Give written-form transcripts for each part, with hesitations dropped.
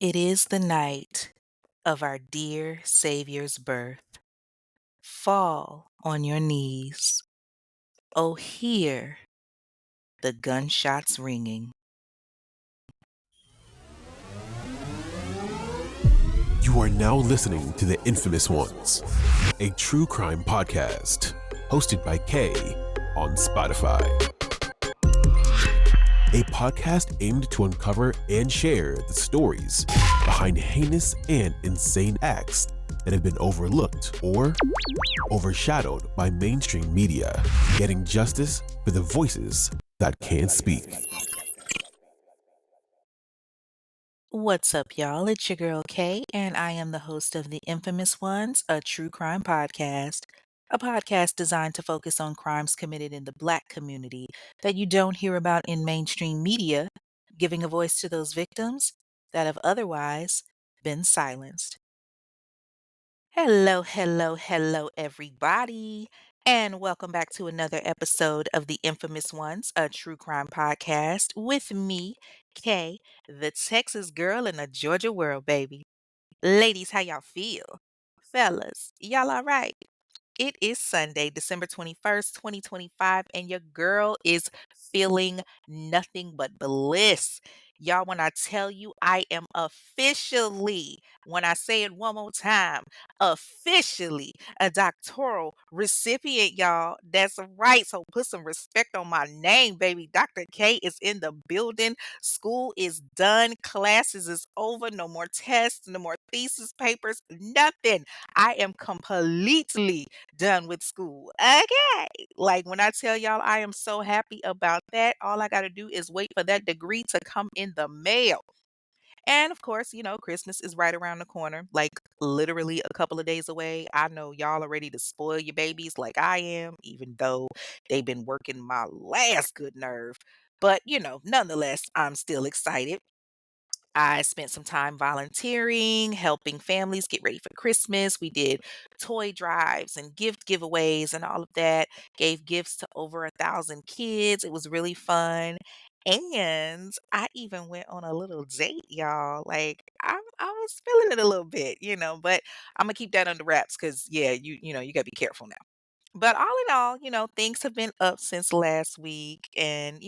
It is the night of our dear Savior's birth. Fall on your knees. Oh, hear the gunshots ringing. You are now listening to The Infamous Ones, a true crime podcast hosted by Kay on Spotify. A podcast aimed to uncover and share the stories behind heinous and insane acts that have been overlooked or overshadowed by mainstream media, getting justice for the voices that can't speak. What's up, y'all? It's your girl Kay, and I am the host of The Infamous Ones, a true crime podcast. A podcast designed to focus on crimes committed in the Black community that you don't hear about in mainstream media, giving a voice to those victims that have otherwise been silenced. Hello, everybody, and welcome back to another episode of The Infamous Ones, a true crime podcast with me, Kay, the Texas girl in a Georgia world, baby. Ladies, how y'all feel? Fellas, y'all all right? It is Sunday, December 21st, 2025, and your girl is feeling nothing but bliss. Y'all, when I tell you I am officially, when I say it one more time, officially a doctoral recipient, y'all. That's right. So put some respect on my name, baby. Dr. K is in the building. School is done. Classes is over. No more tests, no more thesis papers, nothing. I am completely done with school. Okay. Like when I tell y'all I am so happy about that, all I got to do is wait for that degree to come in the mail. And of course, Christmas is right around the corner, like literally a couple of days away. I know y'all are ready to spoil your babies like I am, even though they've been working my last good nerve. But, nonetheless, I'm still excited. I spent some time volunteering, helping families get ready for Christmas. We did toy drives and gift giveaways and all of that. Gave gifts to over 1,000 kids. It was really fun. And I even went on a little date, y'all. Like I was feeling it a little bit, but I'm gonna keep that under wraps because yeah, you gotta be careful now. But all in all, things have been up since last week and,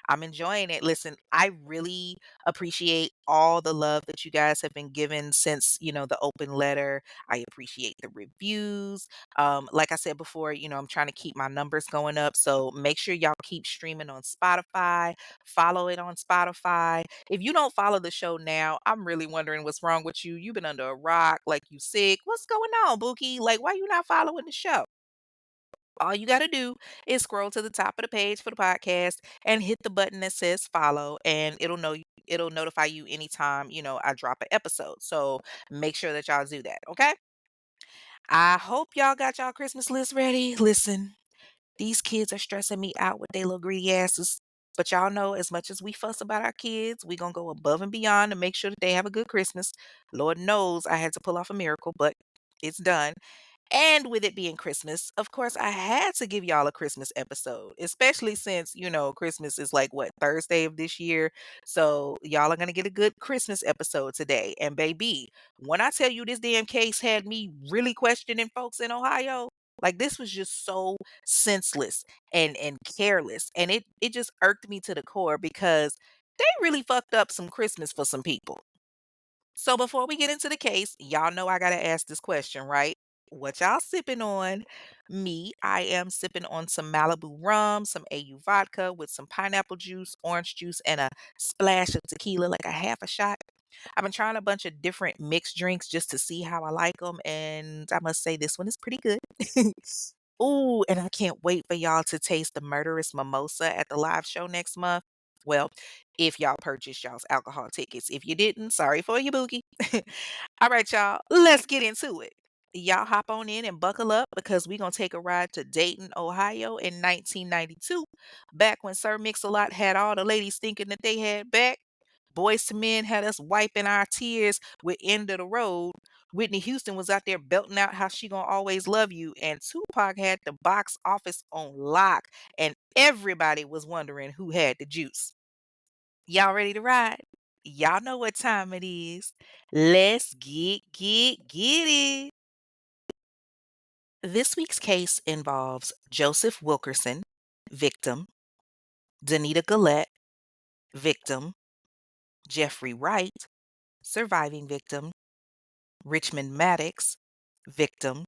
I'm enjoying it. Listen, I really appreciate all the love that you guys have been given since, the open letter. I appreciate the reviews. Like I said before, I'm trying to keep my numbers going up. So make sure y'all keep streaming on Spotify, follow it on Spotify. If you don't follow the show now, I'm really wondering what's wrong with you. You've been under a rock, like you sick. What's going on, Bookie? Like, why you not following the show? All you got to do is scroll to the top of the page for the podcast and hit the button that says follow, and it'll notify you anytime, I drop an episode. So make sure that y'all do that, okay? I hope y'all got y'all Christmas list ready. Listen, these kids are stressing me out with their little greedy asses. But y'all know as much as we fuss about our kids, we gonna go above and beyond to make sure that they have a good Christmas. Lord knows I had to pull off a miracle, but it's done. And with it being Christmas, of course, I had to give y'all a Christmas episode, especially since, Christmas is like what, Thursday of this year. So y'all are going to get a good Christmas episode today. And baby, when I tell you this damn case had me really questioning folks in Ohio, like this was just so senseless and careless. And it just irked me to the core because they really fucked up some Christmas for some people. So before we get into the case, y'all know I gotta ask this question, right? What y'all sipping on? Me, I am sipping on some Malibu rum, some AU vodka with some pineapple juice, orange juice, and a splash of tequila, like a half a shot. I've been trying a bunch of different mixed drinks just to see how I like them, and I must say this one is pretty good. Ooh, and I can't wait for y'all to taste the murderous mimosa at the live show next month. Well, if y'all purchased y'all's alcohol tickets. If you didn't, sorry for you, Boogie. All right, y'all, let's get into it. Y'all hop on in and buckle up because we're going to take a ride to Dayton, Ohio in 1992, back when Sir Mix-a-Lot had all the ladies thinking that they had back. Boys to Men had us wiping our tears with End of the Road. Whitney Houston was out there belting out How She Gonna Always Love You, and Tupac had the box office on lock, and everybody was wondering who had the juice. Y'all ready to ride? Y'all know what time it is. Let's get it. This week's case involves Joseph Wilkerson, victim, Danita Gillette, victim, Jeffrey Wright, surviving victim, Richmond Maddox, victim,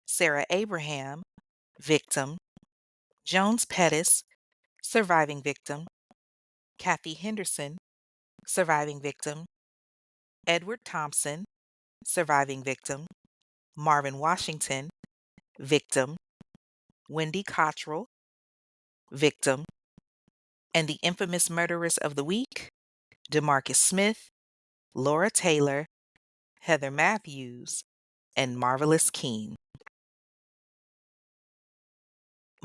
Sarah Abraham, victim, Jones Pettis, surviving victim, Kathy Henderson, surviving victim, Edward Thompson, surviving victim, Marvin Washington, victim, Wendy Cottrell, victim, and the infamous murderers of the week, DeMarcus Smith, Laura Taylor, Heather Matthews, and Marvallous Keene.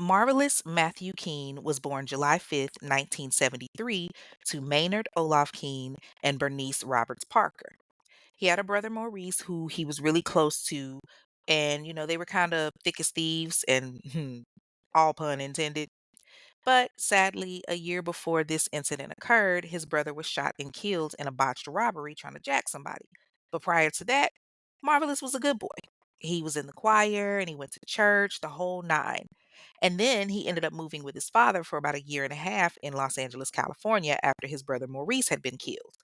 Marvellous Matthew Keene was born July 5th, 1973, to Maynard Olaf Keene and Bernice Roberts Parker. He had a brother Maurice who he was really close to, and they were kind of thick as thieves and all pun intended. But sadly, a year before this incident occurred, his brother was shot and killed in a botched robbery trying to jack somebody. But prior to that, Marvelous was a good boy. He was in the choir and he went to church, the whole nine. And then he ended up moving with his father for about a year and a half in Los Angeles, California, after his brother Maurice had been killed.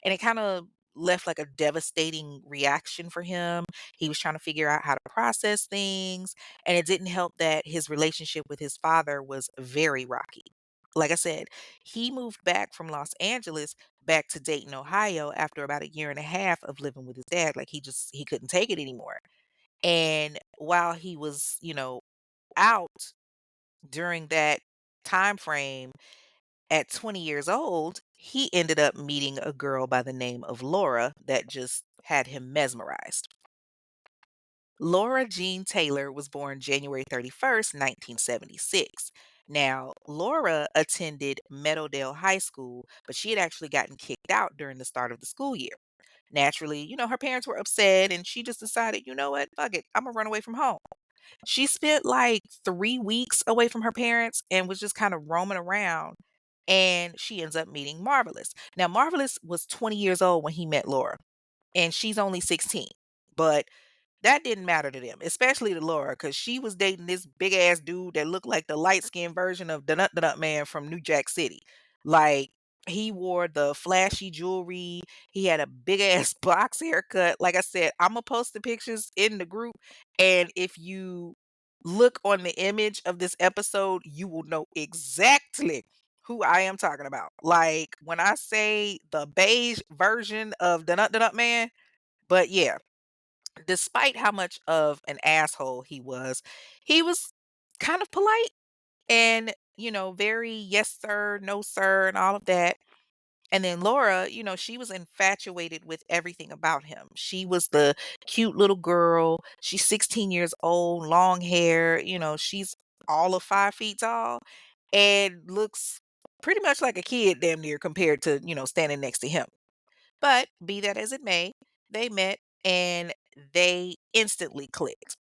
And it kind of left like a devastating reaction for him. He was trying to figure out how to process things, and it didn't help that his relationship with his father was very rocky. Like I said, he moved back from Los Angeles back to Dayton, Ohio after about a year and a half of living with his dad. Like he couldn't take it anymore. And while he was, out during that time frame at 20 years old, he ended up meeting a girl by the name of Laura that just had him mesmerized. Laura Jean Taylor was born January 31st, 1976. Now, Laura attended Meadowdale High School, but she had actually gotten kicked out during the start of the school year. Naturally, her parents were upset and she just decided, you know what, fuck it, I'm gonna run away from home. She spent like 3 weeks away from her parents and was just kind of roaming around. And she ends up meeting Marvelous. Now, Marvelous was 20 years old when he met Laura, and she's only 16. But that didn't matter to them, especially to Laura, because she was dating this big ass dude that looked like the light skinned version of the Nut Nut Man from New Jack City. Like, he wore the flashy jewelry. He had a big ass box haircut. Like I said, I'm gonna post the pictures in the group. And if you look on the image of this episode, you will know exactly who I am talking about. Like, when I say the beige version of the Nut Man, but yeah, despite how much of an asshole he was kind of polite and, very yes, sir, no, sir, and all of that. And then Laura, she was infatuated with everything about him. She was the cute little girl. She's 16 years old, long hair. She's all of 5 feet tall and looks pretty much like a kid, damn near, compared to, standing next to him. But be that as it may, they met and they instantly clicked.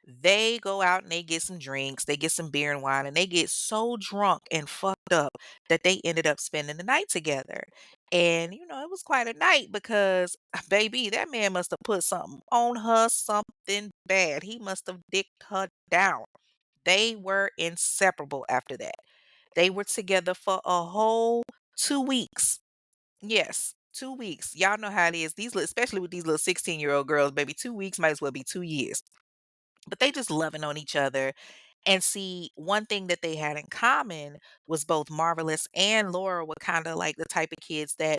They go out and they get some drinks, they get some beer and wine, and they get so drunk and fucked up that they ended up spending the night together. And, it was quite a night because, baby, that man must have put something on her, something bad. He must have dicked her down. They were inseparable after that. They were together for a whole 2 weeks. Yes, 2 weeks. Y'all know how it is. Especially with these little 16-year-old girls, baby, 2 weeks might as well be 2 years. But they just loving on each other. And see, one thing that they had in common was both Marvelous and Laura were kind of like the type of kids that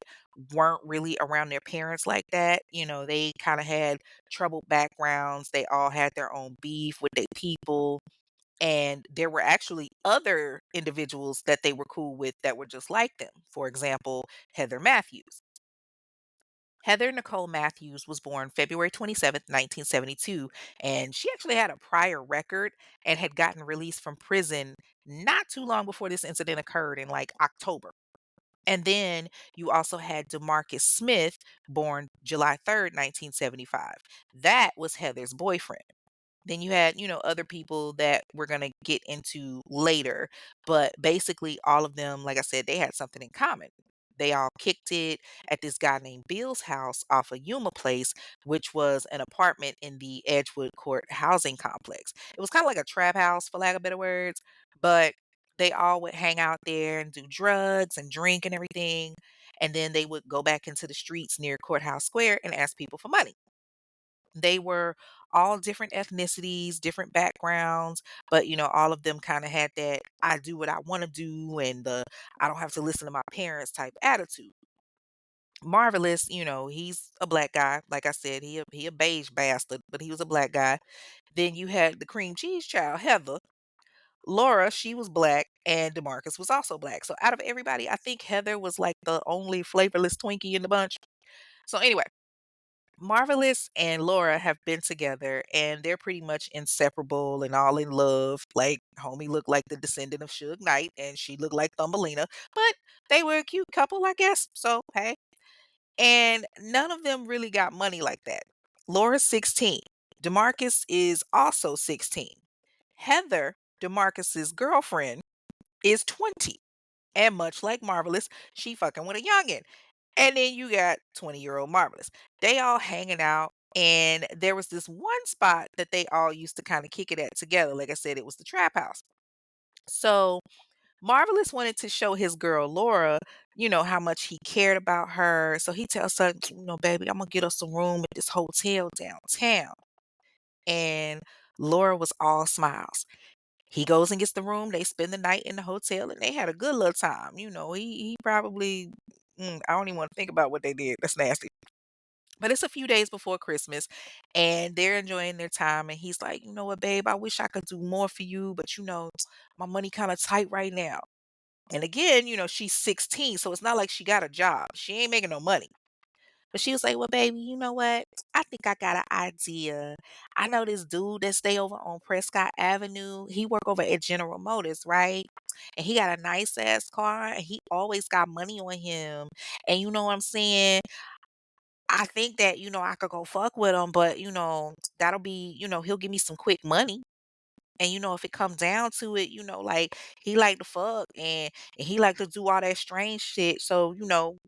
weren't really around their parents like that. They kind of had troubled backgrounds. They all had their own beef with their people. And there were actually other individuals that they were cool with that were just like them. For example, Heather Matthews. Heather Nicole Matthews was born February 27th, 1972, and she actually had a prior record and had gotten released from prison not too long before this incident occurred in like October. And then you also had DeMarcus Smith, born July 3rd, 1975. That was Heather's boyfriend. Then you had, other people that we're going to get into later, but basically all of them, like I said, they had something in common. They all kicked it at this guy named Bill's house off of Yuma Place, which was an apartment in the Edgewood Court housing complex. It was kind of like a trap house, for lack of better words, but they all would hang out there and do drugs and drink and everything. And then they would go back into the streets near Courthouse Square and ask people for money. They were all different ethnicities, different backgrounds, but all of them kind of had that I do what I want to do and the I don't have to listen to my parents type attitude. Marvelous, he's a black guy. Like I said, he a beige bastard, but he was a black guy. Then you had the cream cheese child, Heather. Laura, she was black, and DeMarcus was also black. So out of everybody, I think Heather was like the only flavorless Twinkie in the bunch. So anyway, Marvelous and Laura have been together and they're pretty much inseparable and all in love. Like homie looked like the descendant of Suge Knight and she looked like Thumbelina, but they were a cute couple, I guess. So hey. And none of them really got money like that. Laura's 16. DeMarcus is also 16. Heather, DeMarcus's girlfriend, is 20. And much like Marvelous, she fucking with a youngin'. And then you got 20-year-old Marvelous. They all hanging out. And there was this one spot that they all used to kind of kick it at together. Like I said, it was the trap house. So Marvelous wanted to show his girl Laura, how much he cared about her. So he tells her, baby, I'm gonna get us a room at this hotel downtown. And Laura was all smiles. He goes and gets the room. They spend the night in the hotel, and they had a good little time. He probably I don't even want to think about what they did. That's nasty. But it's a few days before Christmas, and they're enjoying their time. And he's like, you know what, babe, I wish I could do more for you, but my money kind of tight right now. And again, she's 16, so it's not like she got a job. She ain't making no money. But she was like, "Well, baby, you know what? I think I got an idea. I know this dude that stay over on Prescott Avenue. He work over at General Motors, right? And he got a nice ass car, and he always got money on him. And you know what I'm saying? I think that I could go fuck with him, but that'll be he'll give me some quick money." And if it comes down to it, like he like to fuck and he like to do all that strange shit. So,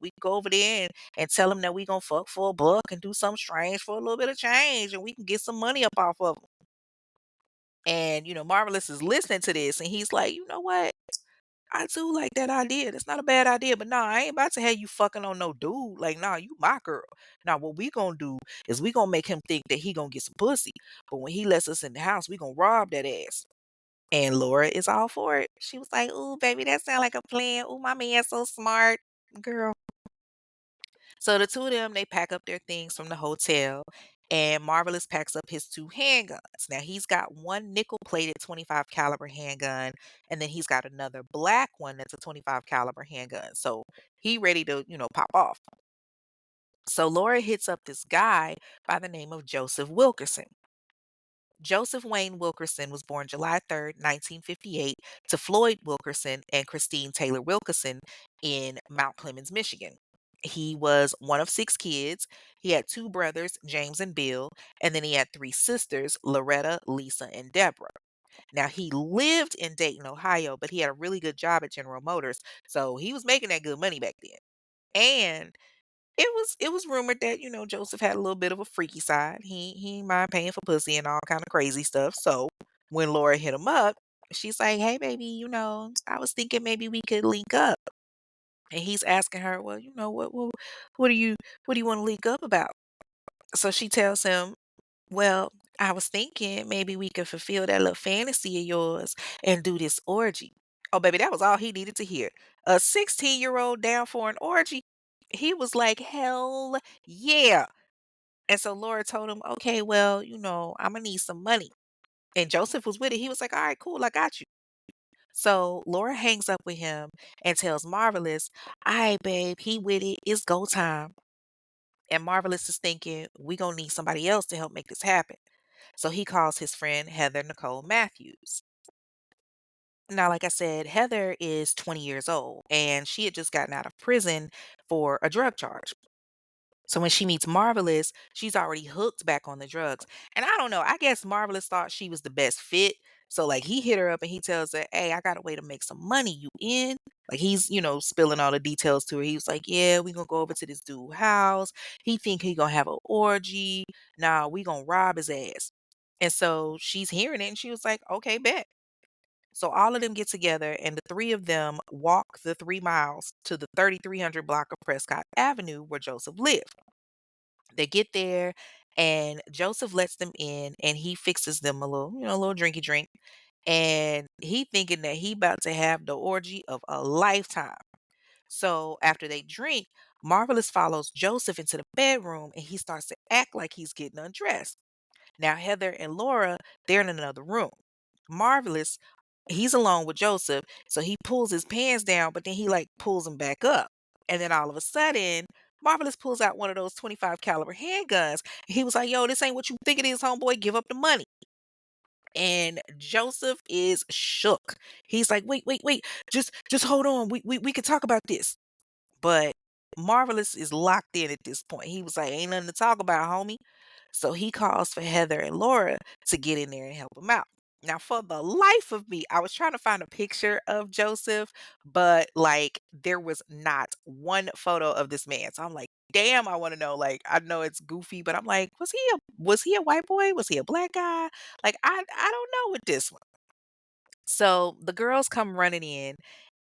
we go over there and tell him that we gonna fuck for a buck and do something strange for a little bit of change and we can get some money up off of him. And, Marvelous is listening to this and he's like, you know what? I do like that idea. That's not a bad idea, but nah, I ain't about to have you fucking on no dude. Like, nah, you my girl. Now, what we gonna do is we gonna make him think that he gonna get some pussy. But when he lets us in the house, we gonna rob that ass. And Laura is all for it. She was like, "Ooh, baby, that sound like a plan. Ooh, my man's so smart, girl." So the two of them, they pack up their things from the hotel, and Marvelous packs up his two handguns. Now he's got one nickel-plated 25 caliber handgun, and then he's got another black one that's a 25 caliber handgun. So he ready to, pop off. So Laura hits up this guy by the name of Joseph Wilkerson. Joseph Wayne Wilkerson was born July 3rd, 1958, to Floyd Wilkerson and Christine Taylor Wilkerson in Mount Clemens, Michigan. He was one of six kids. He had two brothers, James and Bill, and then he had three sisters, Loretta, Lisa, and Deborah. Now, he lived in Dayton, Ohio, but he had a really good job at General Motors, so he was making that good money back then. And it was rumored that, Joseph had a little bit of a freaky side. He ain't mind paying for pussy and all kind of crazy stuff. So when Laura hit him up, she's like, "Hey baby, I was thinking maybe we could link up." And he's asking her, "Well, what do you what do you want to link up about?" So she tells him, "Well, I was thinking maybe we could fulfill that little fantasy of yours and do this orgy." Oh, baby, that was all he needed to hear. A 16-year-old down for an orgy. He was like, "Hell yeah." And so Laura told him, "Okay, well, I'm gonna need some money." And Joseph was with it. He was like, "All right, cool, I got you." So Laura hangs up with him and tells Marvelous, "All right, babe, he with it. It's go time." And Marvelous is thinking, we gonna need somebody else to help make this happen. So he calls his friend Heather Nicole Matthews. Now, like I said, Heather is 20 years old and she had just gotten out of prison for a drug charge. So when she meets Marvelous, she's already hooked back on the drugs. And I don't know, I guess Marvelous thought she was the best fit. So like he hit her up and he tells her, "Hey, I got a way to make some money. You in?" Like he's, spilling all the details to her. He was like, "Yeah, we gonna go over to this dude house. He think he gonna have an orgy. Nah, we gonna rob his ass." And so she's hearing it and she was like, "Okay, bet." So all of them get together and the three of them walk the 3 miles to the 3300 block of Prescott Avenue where Joseph lived. They get there and Joseph lets them in and he fixes them a little drinky drink. And he thinking that he about to have the orgy of a lifetime. So after they drink, Marvelous follows Joseph into the bedroom and he starts to act like he's getting undressed. Now Heather and Laura, they're in another room. Marvelous, he's alone with Joseph, so he pulls his pants down, but then he like pulls them back up. And then all of a sudden, Marvelous pulls out one of those 25 caliber handguns. He was like, "Yo, this ain't what you think it is, homeboy. Give up the money." And Joseph is shook. He's like, "Wait, wait, wait. Just hold on. We can talk about this." But Marvelous is locked in at this point. He was like, "Ain't nothing to talk about, homie." So he calls for Heather and Laura to get in there and help him out. Now, for the life of me, I was trying to find a picture of Joseph, but like there was not one photo of this man. So I'm like, damn, I want to know. Like, I know it's goofy, but I'm like, was he a white boy? Was he a black guy? Like, I don't know with this one. So the girls come running in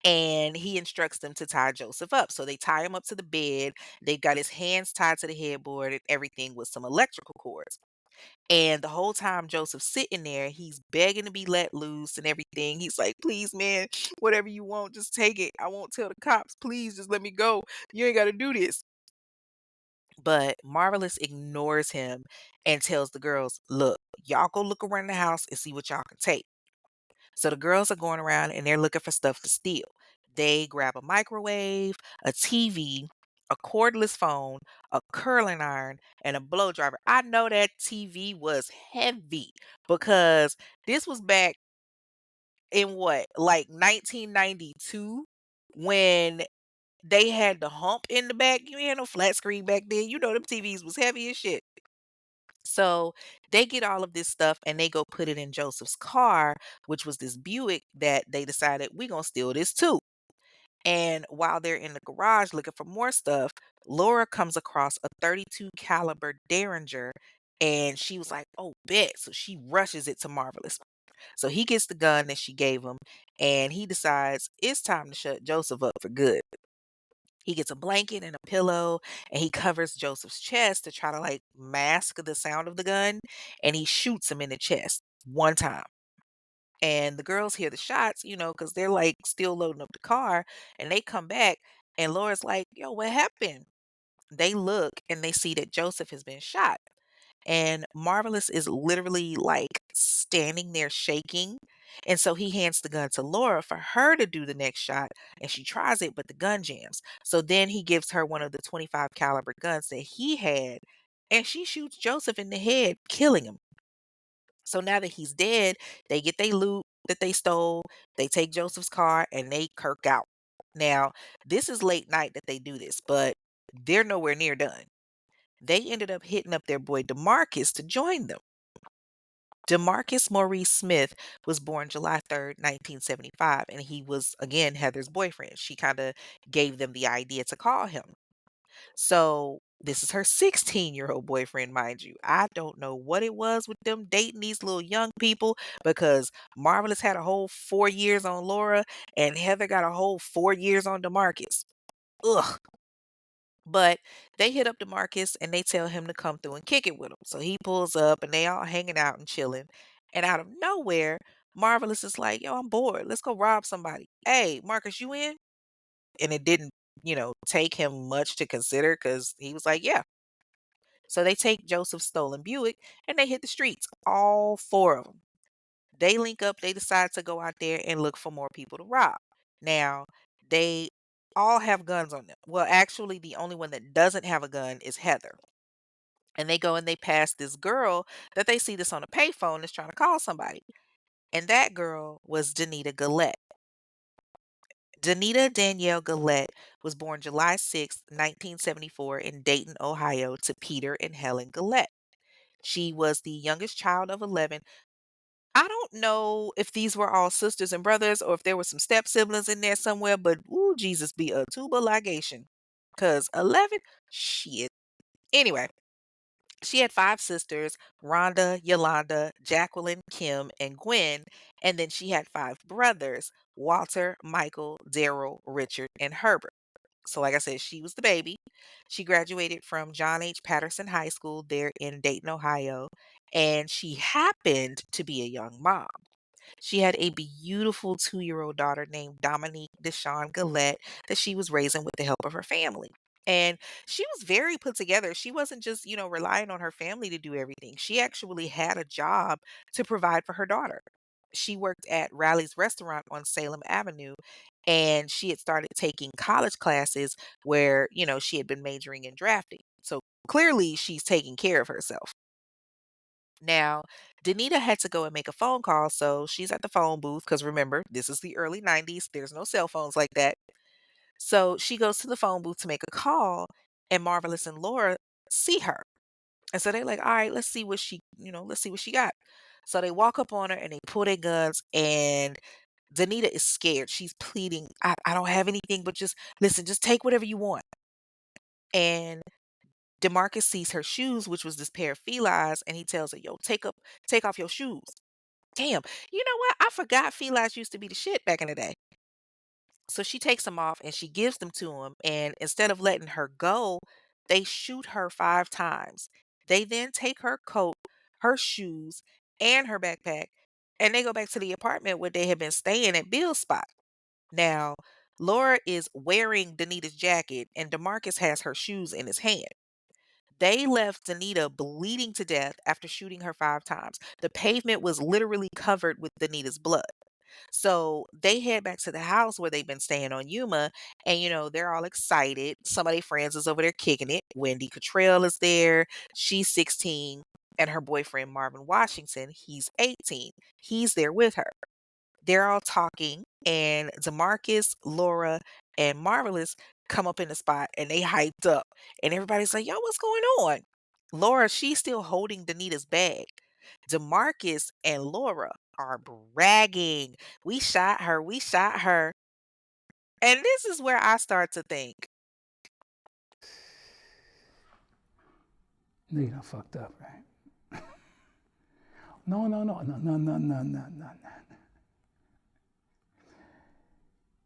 and he instructs them to tie Joseph up. So they tie him up to the bed. They've got his hands tied to the headboard and everything with some electrical cords. And the whole time Joseph's sitting there, he's begging to be let loose and everything. He's like, "Please, man, whatever you want, just take it. I won't tell the cops. Please, just let me go. You ain't got to do this." But Marvelous ignores him and tells the girls, "Look, y'all go look around the house and see what y'all can take." So the girls are going around and they're looking for stuff to steal. They grab a microwave, a TV, a cordless phone, a curling iron, and a blow dryer. I know that TV was heavy because this was back in what, like 1992 when they had the hump in the back. You ain't no flat screen back then. You know them TVs was heavy as shit. So they get all of this stuff and they go put it in Joseph's car, which was this Buick that they decided we're gonna steal this too. And while they're in the garage looking for more stuff, Laura comes across a 32 caliber Derringer and she was like, "Oh, bet." So she rushes it to Marvelous. So he gets the gun that she gave him and he decides it's time to shut Joseph up for good. He gets a blanket and a pillow and he covers Joseph's chest to try to like mask the sound of the gun and he shoots him in the chest one time. And the girls hear the shots, because they're like still loading up the car and they come back and Laura's like, "Yo, what happened?" They look and they see that Joseph has been shot. And Marvelous is literally like standing there shaking. And so he hands the gun to Laura for her to do the next shot. And she tries it, but the gun jams. So then he gives her one of the 25 caliber guns that he had. And she shoots Joseph in the head, killing him. So now that he's dead, they get their loot that they stole. They take Joseph's car and they kirk out. Now, this is late night that they do this, but they're nowhere near done. They ended up hitting up their boy DeMarcus to join them. DeMarcus Maurice Smith was born July 3rd, 1975, and he was, again, Heather's boyfriend. She kind of gave them the idea to call him. So this is her 16-year-old boyfriend, mind you. I don't know what it was with them dating these little young people because Marvelous had a whole 4 years on Laura and Heather got a whole 4 years on DeMarcus. Ugh. But they hit up DeMarcus and they tell him to come through and kick it with them. So he pulls up and they all hanging out and chilling. And out of nowhere, Marvelous is like, "Yo, I'm bored. Let's go rob somebody. Hey, Marcus, you in?" And it didn't, take him much to consider because he was like, "Yeah." So they take Joseph's stolen Buick and they hit the streets, all four of them. They link up, they decide to go out there and look for more people to rob. Now, they all have guns on them. Well, actually, the only one that doesn't have a gun is Heather. And they go and they pass this girl that they see this on a payphone that's trying to call somebody. And that girl was Danita Gillette. Danita Danielle Gillette was born July 6th, 1974 in Dayton, Ohio to Peter and Helen Gillette. She was the youngest child of 11. I don't know if these were all sisters and brothers or if there were some step siblings in there somewhere, but ooh, Jesus be a tuba ligation. Cause 11, shit. Anyway, she had 5 sisters, Rhonda, Yolanda, Jacqueline, Kim, and Gwen, and then she had 5 brothers, Walter, Michael, Daryl, Richard, and Herbert. So like I said, she was the baby. She graduated from John H. Patterson High School there in Dayton, Ohio, and she happened to be a young mom. She had a beautiful 2-year-old daughter named Dominique Deshawn Gillette that she was raising with the help of her family. And she was very put together. She wasn't just, relying on her family to do everything. She actually had a job to provide for her daughter. She worked at Rally's restaurant on Salem Avenue, and she had started taking college classes where, she had been majoring in drafting. So clearly she's taking care of herself. Now, Danita had to go and make a phone call, so she's at the phone booth because remember, this is the early 90s. There's no cell phones like that. So she goes to the phone booth to make a call, and Marvelous and Laura see her. And so they're like, all right, let's see what she got. So they walk up on her and they pull their guns, and Danita is scared. She's pleading, I don't have anything, but just listen, just take whatever you want. And DeMarcus sees her shoes, which was this pair of felines, and he tells her, yo, take off your shoes. Damn, you know what? I forgot felines used to be the shit back in the day. So she takes them off and she gives them to him. And instead of letting her go, they shoot her 5 times. They then take her coat, her shoes, and her backpack, and they go back to the apartment where they had been staying at Bill's spot. Now, Laura is wearing Danita's jacket, and DeMarcus has her shoes in his hand. They left Danita bleeding to death after shooting her 5 times. The pavement was literally covered with Danita's blood. So they head back to the house where they've been staying on Yuma, and they're all excited. Some of their friends is over there kicking it. Wendy Cottrell is there. She's 16, and her boyfriend Marvin Washington, he's 18. He's there with her. They're all talking, and DeMarcus, Laura, and Marvelous come up in the spot and they hyped up. And everybody's like, yo, what's going on? Laura, she's still holding Danita's bag. DeMarcus and Laura are bragging. We shot her. We shot her. And this is where I start to think, No, you done fucked up, right? No, no, no, no, no, no, no, no, no, no.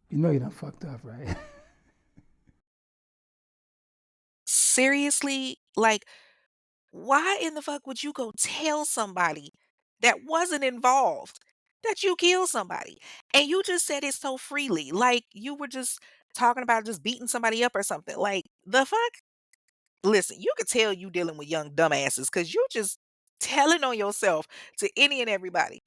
You know you done fucked up, right? seriously, like, why in the fuck would you go tell somebody that wasn't involved that you killed somebody? And you just said it so freely, like you were just talking about just beating somebody up or something. Like, the fuck? Listen, you could tell you dealing with young dumbasses because you just telling on yourself to any and everybody.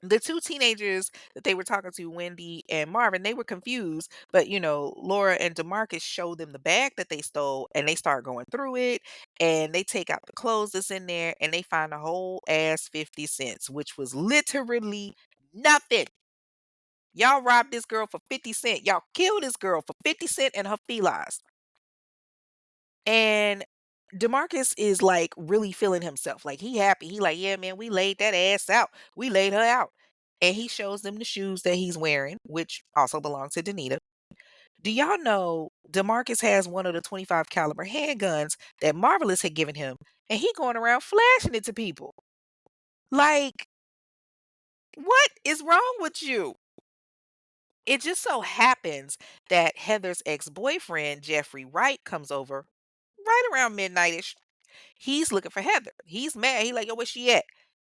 The 2 teenagers that they were talking to, Wendy and Marvin, they were confused, but, Laura and DeMarcus showed them the bag that they stole, and they start going through it, and they take out the clothes that's in there, and they find a whole ass 50 cents, which was literally nothing. Y'all robbed this girl for 50 cents. Y'all killed this girl for 50 cents and her felines. And DeMarcus is like really feeling himself. Like he happy. He like, yeah, man, we laid that ass out. We laid her out. And he shows them the shoes that he's wearing, which also belong to Danita. Do y'all know DeMarcus has one of the 25 caliber handguns that Marvelous had given him, and he going around flashing it to people? Like, what is wrong with you? It just so happens that Heather's ex-boyfriend, Jeffrey Wright, comes over right around midnightish. He's looking for Heather. He's mad. He like, yo, where she at?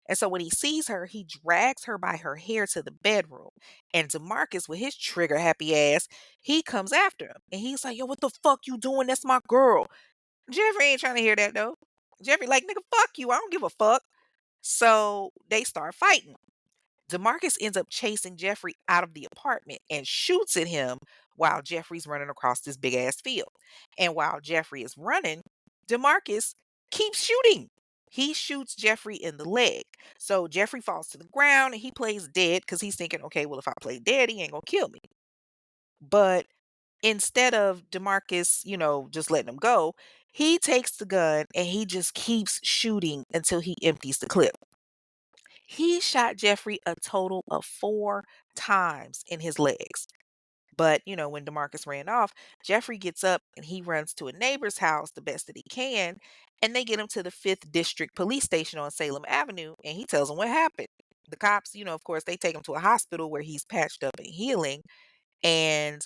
And so when he sees her, he drags her by her hair to the bedroom. And DeMarcus, with his trigger happy ass, he comes after him. And he's like, yo, what the fuck you doing? That's my girl. Jeffrey ain't trying to hear that though. Jeffrey like, nigga, fuck you. I don't give a fuck. So they start fighting. DeMarcus ends up chasing Jeffrey out of the apartment and shoots at him while Jeffrey's running across this big ass field. And while Jeffrey is running, DeMarcus keeps shooting. He shoots Jeffrey in the leg. So Jeffrey falls to the ground and he plays dead because he's thinking, okay, well, if I play dead, he ain't gonna kill me. But instead of DeMarcus, just letting him go, he takes the gun and he just keeps shooting until he empties the clip. He shot Jeffrey a total of 4 times in his legs. But, when DeMarcus ran off, Jeffrey gets up and he runs to a neighbor's house the best that he can. And they get him to the 5th District Police Station on Salem Avenue. And he tells them what happened. The cops, of course, they take him to a hospital where he's patched up and healing. And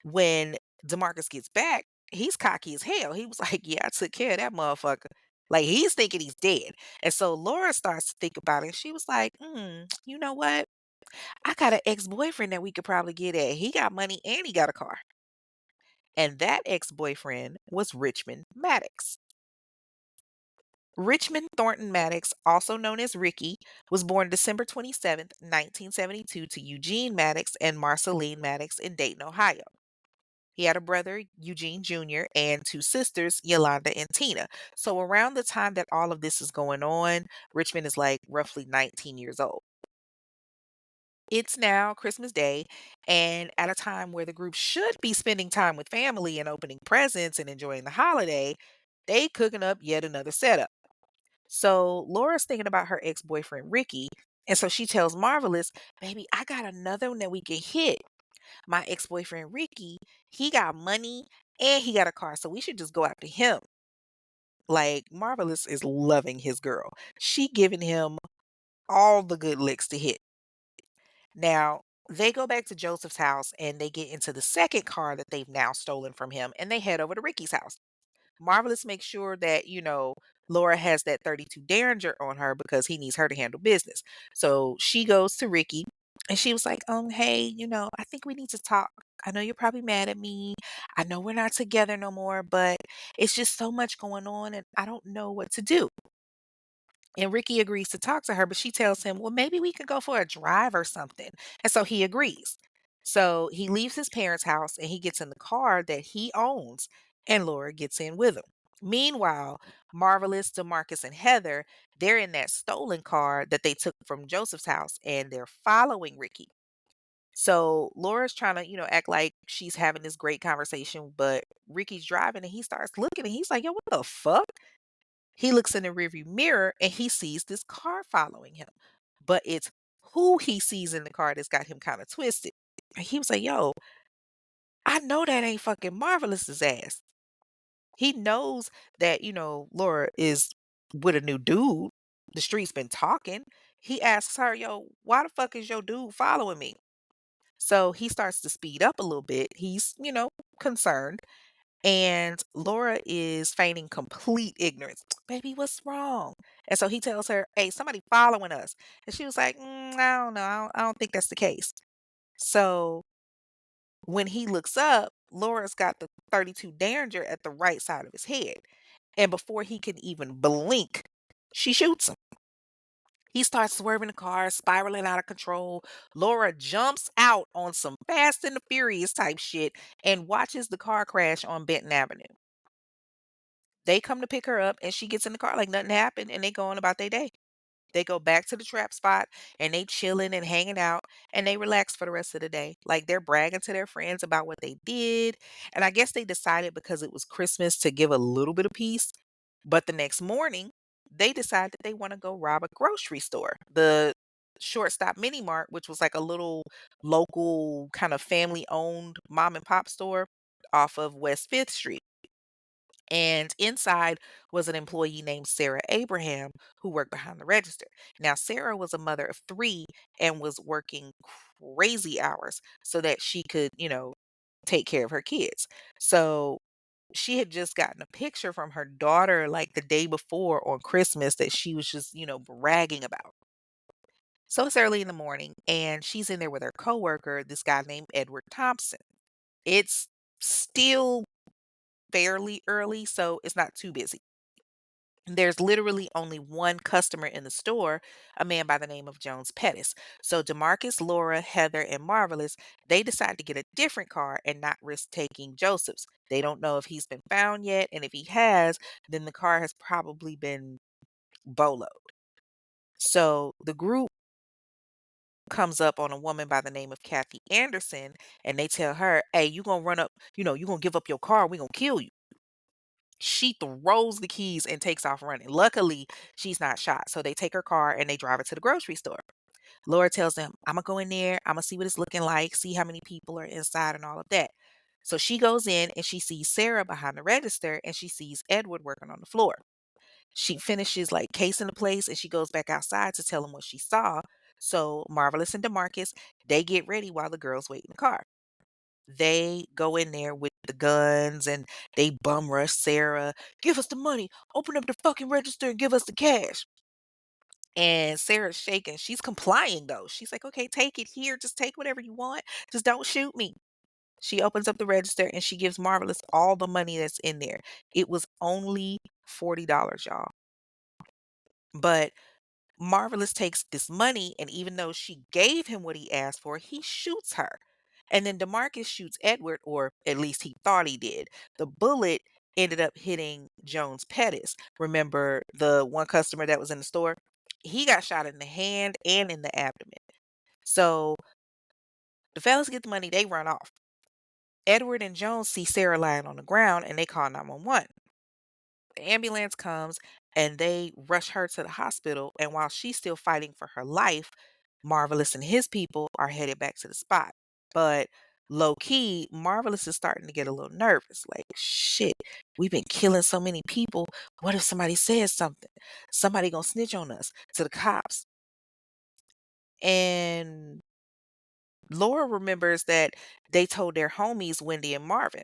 when DeMarcus gets back, he's cocky as hell. He was like, "Yeah, I took care of that motherfucker." Like, he's thinking he's dead. And so Laura starts to think about it. And she was like, you know what? I got an ex-boyfriend that we could probably get at. He got money and he got a car. And that ex-boyfriend was Richmond Maddox. Richmond Thornton Maddox, also known as Ricky, was born December 27th, 1972 to Eugene Maddox and Marceline Maddox in Dayton, Ohio. He had a brother, Eugene Jr., and 2 sisters, Yolanda and Tina. So around the time that all of this is going on, Richmond is like roughly 19 years old. It's now Christmas Day, and at a time where the group should be spending time with family and opening presents and enjoying the holiday, they cooking up yet another setup. So Laura's thinking about her ex-boyfriend Ricky, and so she tells Marvelous, "Baby, I got another one that we can hit. My ex-boyfriend Ricky, he got money and he got a car, so we should just go after him." Like, Marvelous is loving his girl. She giving him all the good licks to hit. Now, they go back to Joseph's house and they get into the second car that they've now stolen from him and they head over to Ricky's house. Marvelous makes sure that, Laura has that 32 Derringer on her because he needs her to handle business. So she goes to Ricky and she was like, hey, I think we need to talk. I know you're probably mad at me. I know we're not together no more, but it's just so much going on and I don't know what to do. And Ricky agrees to talk to her, but she tells him, well, maybe we could go for a drive or something. And so he agrees. So he leaves his parents' house and he gets in the car that he owns, and Laura gets in with him. Meanwhile, Marvelous, DeMarcus, and Heather, they're in that stolen car that they took from Joseph's house and they're following Ricky. So Laura's trying to, act like she's having this great conversation, but Ricky's driving and he starts looking and he's like, yo, what the fuck? He looks in the rearview mirror and he sees this car following him. But it's who he sees in the car that's got him kind of twisted. And he was like, yo, I know that ain't fucking Marvelous's ass. He knows that, Laura is with a new dude. The street's been talking. He asks her, yo, why the fuck is your dude following me? So he starts to speed up a little bit. He's, concerned. And Laura is feigning complete ignorance. Baby, what's wrong? And so he tells her, hey, somebody following us. And she was like, I don't know. I don't think that's the case. So when he looks up, Laura's got the 32 Derringer at the right side of his head. And before he can even blink, she shoots him. He starts swerving the car, spiraling out of control. Laura jumps out on some Fast and the Furious type shit and watches the car crash on Benton Avenue. They come to pick her up and she gets in the car like nothing happened and they go on about their day. They go back to the trap spot and they chilling and hanging out and they relax for the rest of the day. Like they're bragging to their friends about what they did. And I guess they decided because it was Christmas to give a little bit of peace. But the next morning, they decide that they want to go rob a grocery store. The Shortstop Mini Mart, which was like a little local kind of family owned mom and pop store off of West 5th Street. And inside was an employee named Sarah Abraham who worked behind the register. Now, Sarah was a mother of three and was working crazy hours so that she could, take care of her kids. So she had just gotten a picture from her daughter like the day before on Christmas that she was just, bragging about. So it's early in the morning and she's in there with her coworker, this guy named Edward Thompson. It's still fairly early, so it's not too busy. There's literally only one customer in the store, a man by the name of Jones Pettis. So DeMarcus, Laura, Heather, and Marvelous, they decide to get a different car and not risk taking Joseph's. They don't know if he's been found yet, and if he has, then the car has probably been boloed. So the group comes up on a woman by the name of Kathy Anderson, and they tell her, "Hey, you gonna run up? You gonna give up your car? We gonna kill you." She throws the keys and takes off running. Luckily, she's not shot. So they take her car and they drive it to the grocery store. Laura tells them, I'm going to go in there. I'm going to see what it's looking like, see how many people are inside and all of that. So she goes in and she sees Sarah behind the register and she sees Edward working on the floor. She finishes like casing the place and she goes back outside to tell him what she saw. So Marvallous and DeMarcus, they get ready while the girls wait in the car. They go in there with the guns and they bum rush Sarah. Give us the money. Open up the fucking register and give us the cash. And Sarah's shaking. She's complying though. She's like, okay, take it here. Just take whatever you want. Just don't shoot me. She opens up the register and she gives Marvallous all the money that's in there. It was only $40, y'all. But Marvallous takes this money, and even though she gave him what he asked for, he shoots her. And then DeMarcus shoots Edward, or at least he thought he did. The bullet ended up hitting Jones Pettis. Remember the one customer that was in the store? He got shot in the hand and in the abdomen. So the fellas get the money, they run off. Edward and Jones see Sarah lying on the ground and they call 911. The ambulance comes and they rush her to the hospital. And while she's still fighting for her life, Marvallous and his people are headed back to the spot. But low key, Marvallous is starting to get a little nervous. Like, shit, we've been killing so many people. What if somebody says something? Somebody gonna snitch on us to the cops. And Laura remembers that they told their homies, Wendy and Marvin.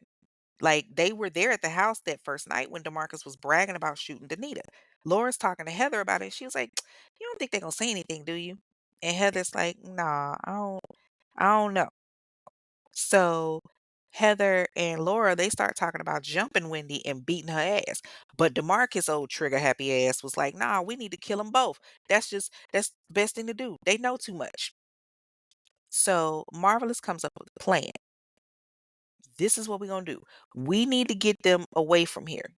Like, they were there at the house that first night when DeMarcus was bragging about shooting Danita. Laura's talking to Heather about it. She was like, "You don't think they're gonna say anything, do you?" And Heather's like, "Nah, I don't know." So Heather and Laura, they start talking about jumping Wendy and beating her ass. But DeMarcus, old trigger happy ass, was like, "Nah, we need to kill them both. That's the best thing to do. They know too much." So Marvellous comes up with a plan. This is what we're gonna do. We need to get them away from here.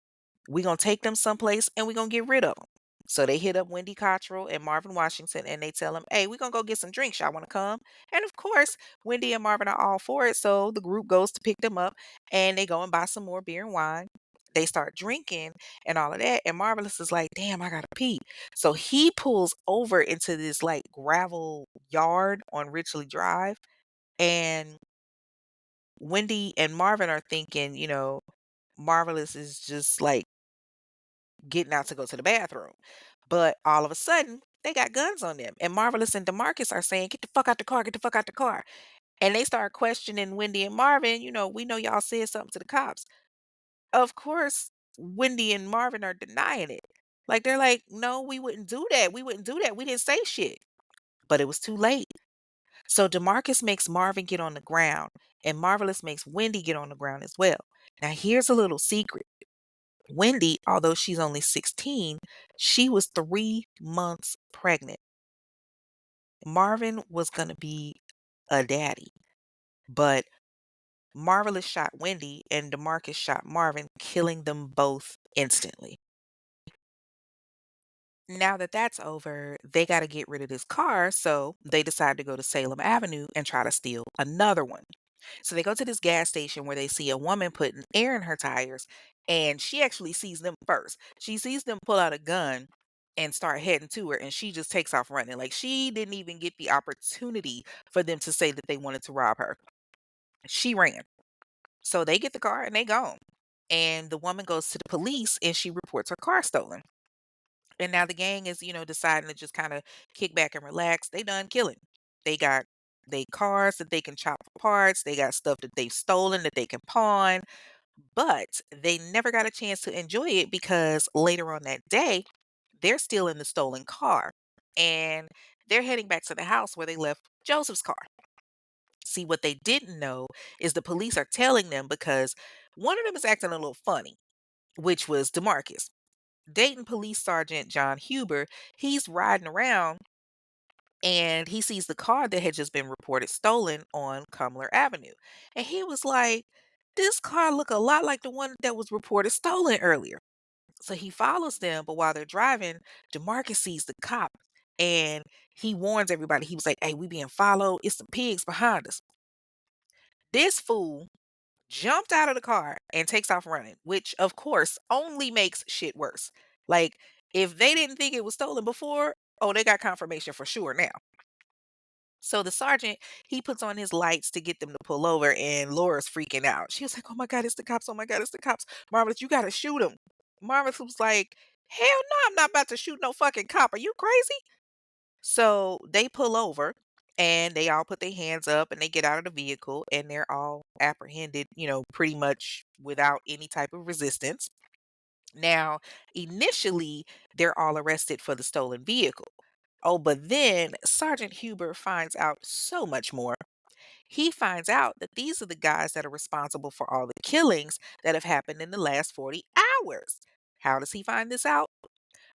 We're gonna take them someplace and we're gonna get rid of them. So they hit up Wendy Cottrell and Marvin Washington and they tell them, hey, we're gonna go get some drinks. Y'all wanna come? And of course, Wendy and Marvin are all for it. So the group goes to pick them up and they go and buy some more beer and wine. They start drinking and all of that. And Marvellous is like, damn, I gotta pee. So he pulls over into this like gravel yard on Ridgely Drive. And Wendy and Marvin are thinking, Marvellous is just like getting out to go to the bathroom. But all of a sudden, they got guns on them. And Marvellous and DeMarcus are saying, get the fuck out the car, get the fuck out the car. And they start questioning Wendy and Marvin, we know y'all said something to the cops. Of course, Wendy and Marvin are denying it. Like, they're like, no, we wouldn't do that. We wouldn't do that. We didn't say shit. But it was too late. So DeMarcus makes Marvin get on the ground, and Marvellous makes Wendy get on the ground as well. Now, here's a little secret. Wendy, although she's only 16, she was 3 months pregnant. Marvin was going to be a daddy, but Marvellous shot Wendy and DeMarcus shot Marvin, killing them both instantly. Now that that's over, they got to get rid of this car, so they decide to go to Salem Avenue and try to steal another one. So they go to this gas station where they see a woman putting air in her tires, and she actually sees them first. She sees them pull out a gun and start heading to her, and she just takes off running. Like, she didn't even get the opportunity for them to say that they wanted to rob her. She ran. So they get the car and they gone. And the woman goes to the police and she reports her car stolen. And now the gang is, deciding to just kind of kick back and relax. They done killing. They got they cars that they can chop for parts. They got stuff that they've stolen that they can pawn. But they never got a chance to enjoy it because later on that day, they're still in the stolen car. And they're heading back to the house where they left Joseph's car. See, what they didn't know is the police are telling them because one of them is acting a little funny, which was DeMarcus. Dayton Police Sergeant John Huber, he's riding around and he sees the car that had just been reported stolen on Cumler Avenue. And he was like, this car look a lot like the one that was reported stolen earlier. So he follows them, but while they're driving, DeMarcus sees the cop and he warns everybody. He was like, hey, we being followed. It's some pigs behind us. This fool jumped out of the car and takes off running, which of course only makes shit worse. Like, if they didn't think it was stolen before, oh, they got confirmation for sure now. So the sergeant, he puts on his lights to get them to pull over, and Laura's freaking out. She was like, "Oh my God, it's the cops. Oh my God, it's the cops. Marvelous, you gotta shoot him." Marvelous was like, "Hell no, I'm not about to shoot no fucking cop. Are you crazy?" So they pull over and they all put their hands up and they get out of the vehicle and they're all apprehended, pretty much without any type of resistance. Now, initially, they're all arrested for the stolen vehicle. Oh, but then Sergeant Huber finds out so much more. He finds out that these are the guys that are responsible for all the killings that have happened in the last 40 hours. How does he find this out?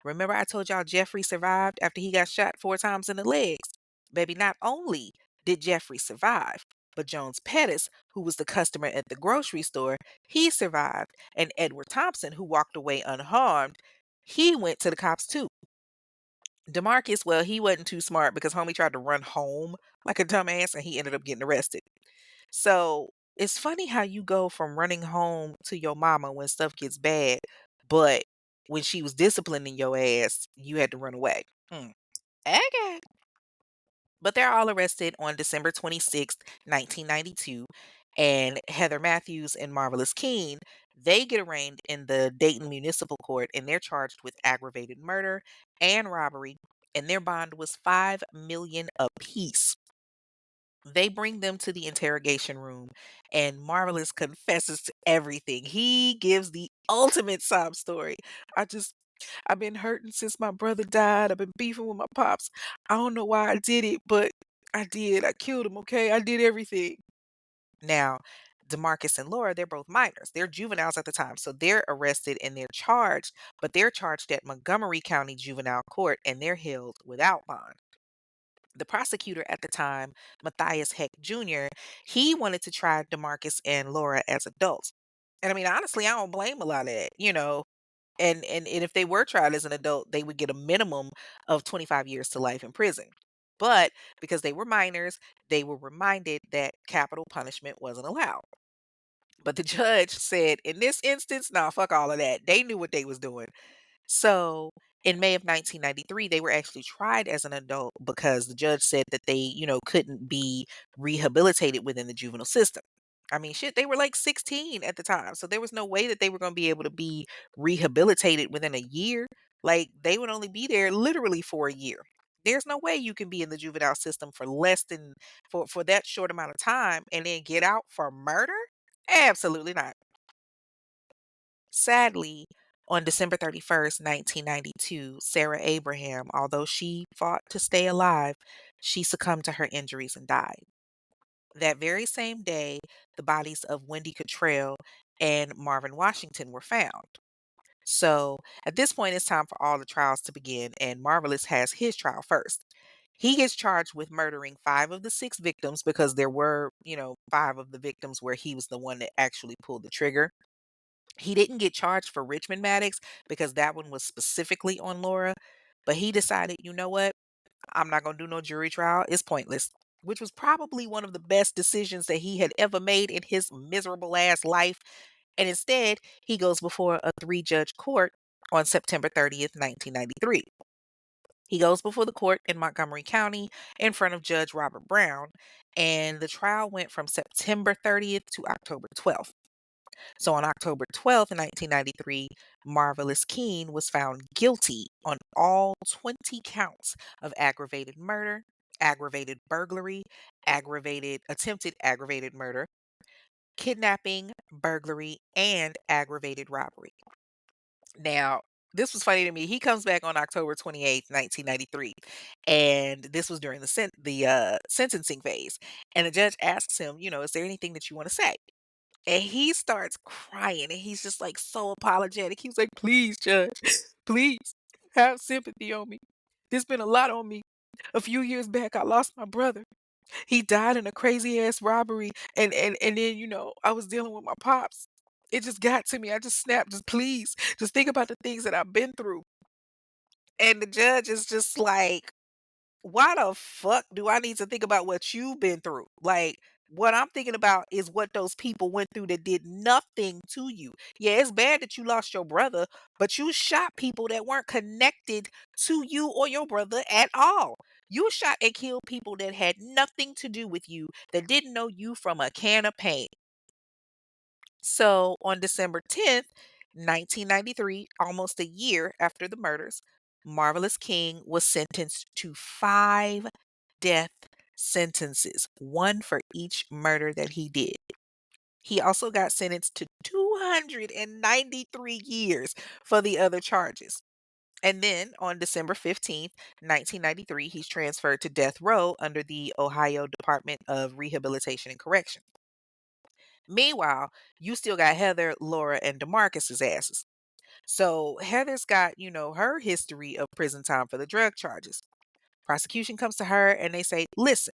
Remember, I told y'all Jeffrey survived after he got shot 4 times in the legs? Baby, not only did Jeffrey survive, but Jones Pettis, who was the customer at the grocery store, he survived. And Edward Thompson, who walked away unharmed, he went to the cops too. DeMarcus, well, he wasn't too smart because homie tried to run home like a dumbass and he ended up getting arrested. So it's funny how you go from running home to your mama when stuff gets bad, but when she was disciplining your ass, you had to run away. Hmm. Okay. But they're all arrested on December 26th, 1992. And Heather Matthews and Marvallous Keene, they get arraigned in the Dayton Municipal Court and they're charged with aggravated murder and robbery. And their bond was $5 million apiece. They bring them to the interrogation room, and Marvelous confesses to everything. He gives the ultimate sob story. I've been hurting since my brother died. I've been beefing with my pops. I don't know why I did it, but I did. I killed him, okay? I did everything. Now, DeMarcus and Laura, they're both minors. They're juveniles at the time, so they're arrested and they're charged, but they're charged at Montgomery County Juvenile Court and they're held without bond. The prosecutor at the time, Matthias Heck Jr., he wanted to try DeMarcus and Laura as adults. And I mean, honestly, I don't blame a lot of that. And if they were tried as an adult, they would get a minimum of 25 years to life in prison. But because they were minors, they were reminded that capital punishment wasn't allowed. But the judge said, in this instance, nah, fuck all of that. They knew what they was doing. So in May of 1993, they were actually tried as an adult because the judge said that they, couldn't be rehabilitated within the juvenile system. I mean, shit, they were like 16 at the time. So there was no way that they were going to be able to be rehabilitated within a year. Like they would only be there literally for a year. There's no way you can be in the juvenile system for less than for that short amount of time and then get out for murder? Absolutely not. Sadly, on December 31st, 1992, Sarah Abraham, although she fought to stay alive, she succumbed to her injuries and died. That very same day, the bodies of Wendy Cottrell and Marvin Washington were found. So at this point, it's time for all the trials to begin, and Marvelous has his trial first. He gets charged with murdering 5 of the 6 victims because there were, 5 of the victims where he was the one that actually pulled the trigger. He didn't get charged for Richmond Maddox because that one was specifically on Laura, but he decided, you know what? I'm not going to do no jury trial. It's pointless, which was probably one of the best decisions that he had ever made in his miserable ass life. And instead, he goes before a 3-judge court on September 30th, 1993. He goes before the court in Montgomery County in front of Judge Robert Brown, and the trial went from September 30th to October 12th. So on October 12th, 1993, Marvallous Keene was found guilty on all 20 counts of aggravated murder, aggravated burglary, aggravated attempted aggravated murder, kidnapping, burglary, and aggravated robbery. Now, this was funny to me. He comes back on October 28th, 1993, and this was during the sentencing phase. And the judge asks him, is there anything that you want to say? And he starts crying and he's just like so apologetic. He was like, "Please, judge, please have sympathy on me. There's been a lot on me. A few years back, I lost my brother. He died in a crazy ass robbery. And then, I was dealing with my pops. It just got to me. I just snapped. Just please, just think about the things that I've been through." And the judge is just like, why the fuck do I need to think about what you've been through? Like, What I'm thinking about is what those people went through that did nothing to you. Yeah, it's bad that you lost your brother, but you shot people that weren't connected to you or your brother at all. You shot and killed people that had nothing to do with you, that didn't know you from a can of paint. So on December 10th, 1993, almost a year after the murders, Marvelous King was sentenced to 5 death sentences, one for each murder that he did. He also got sentenced to 293 years for the other charges. And then on December 15th, 1993, he's transferred to death row under the Ohio Department of Rehabilitation and Correction. Meanwhile, you still got Heather, Laura, and DeMarcus's asses. So Heather's got, her history of prison time for the drug charges. Prosecution comes to her and they say, listen,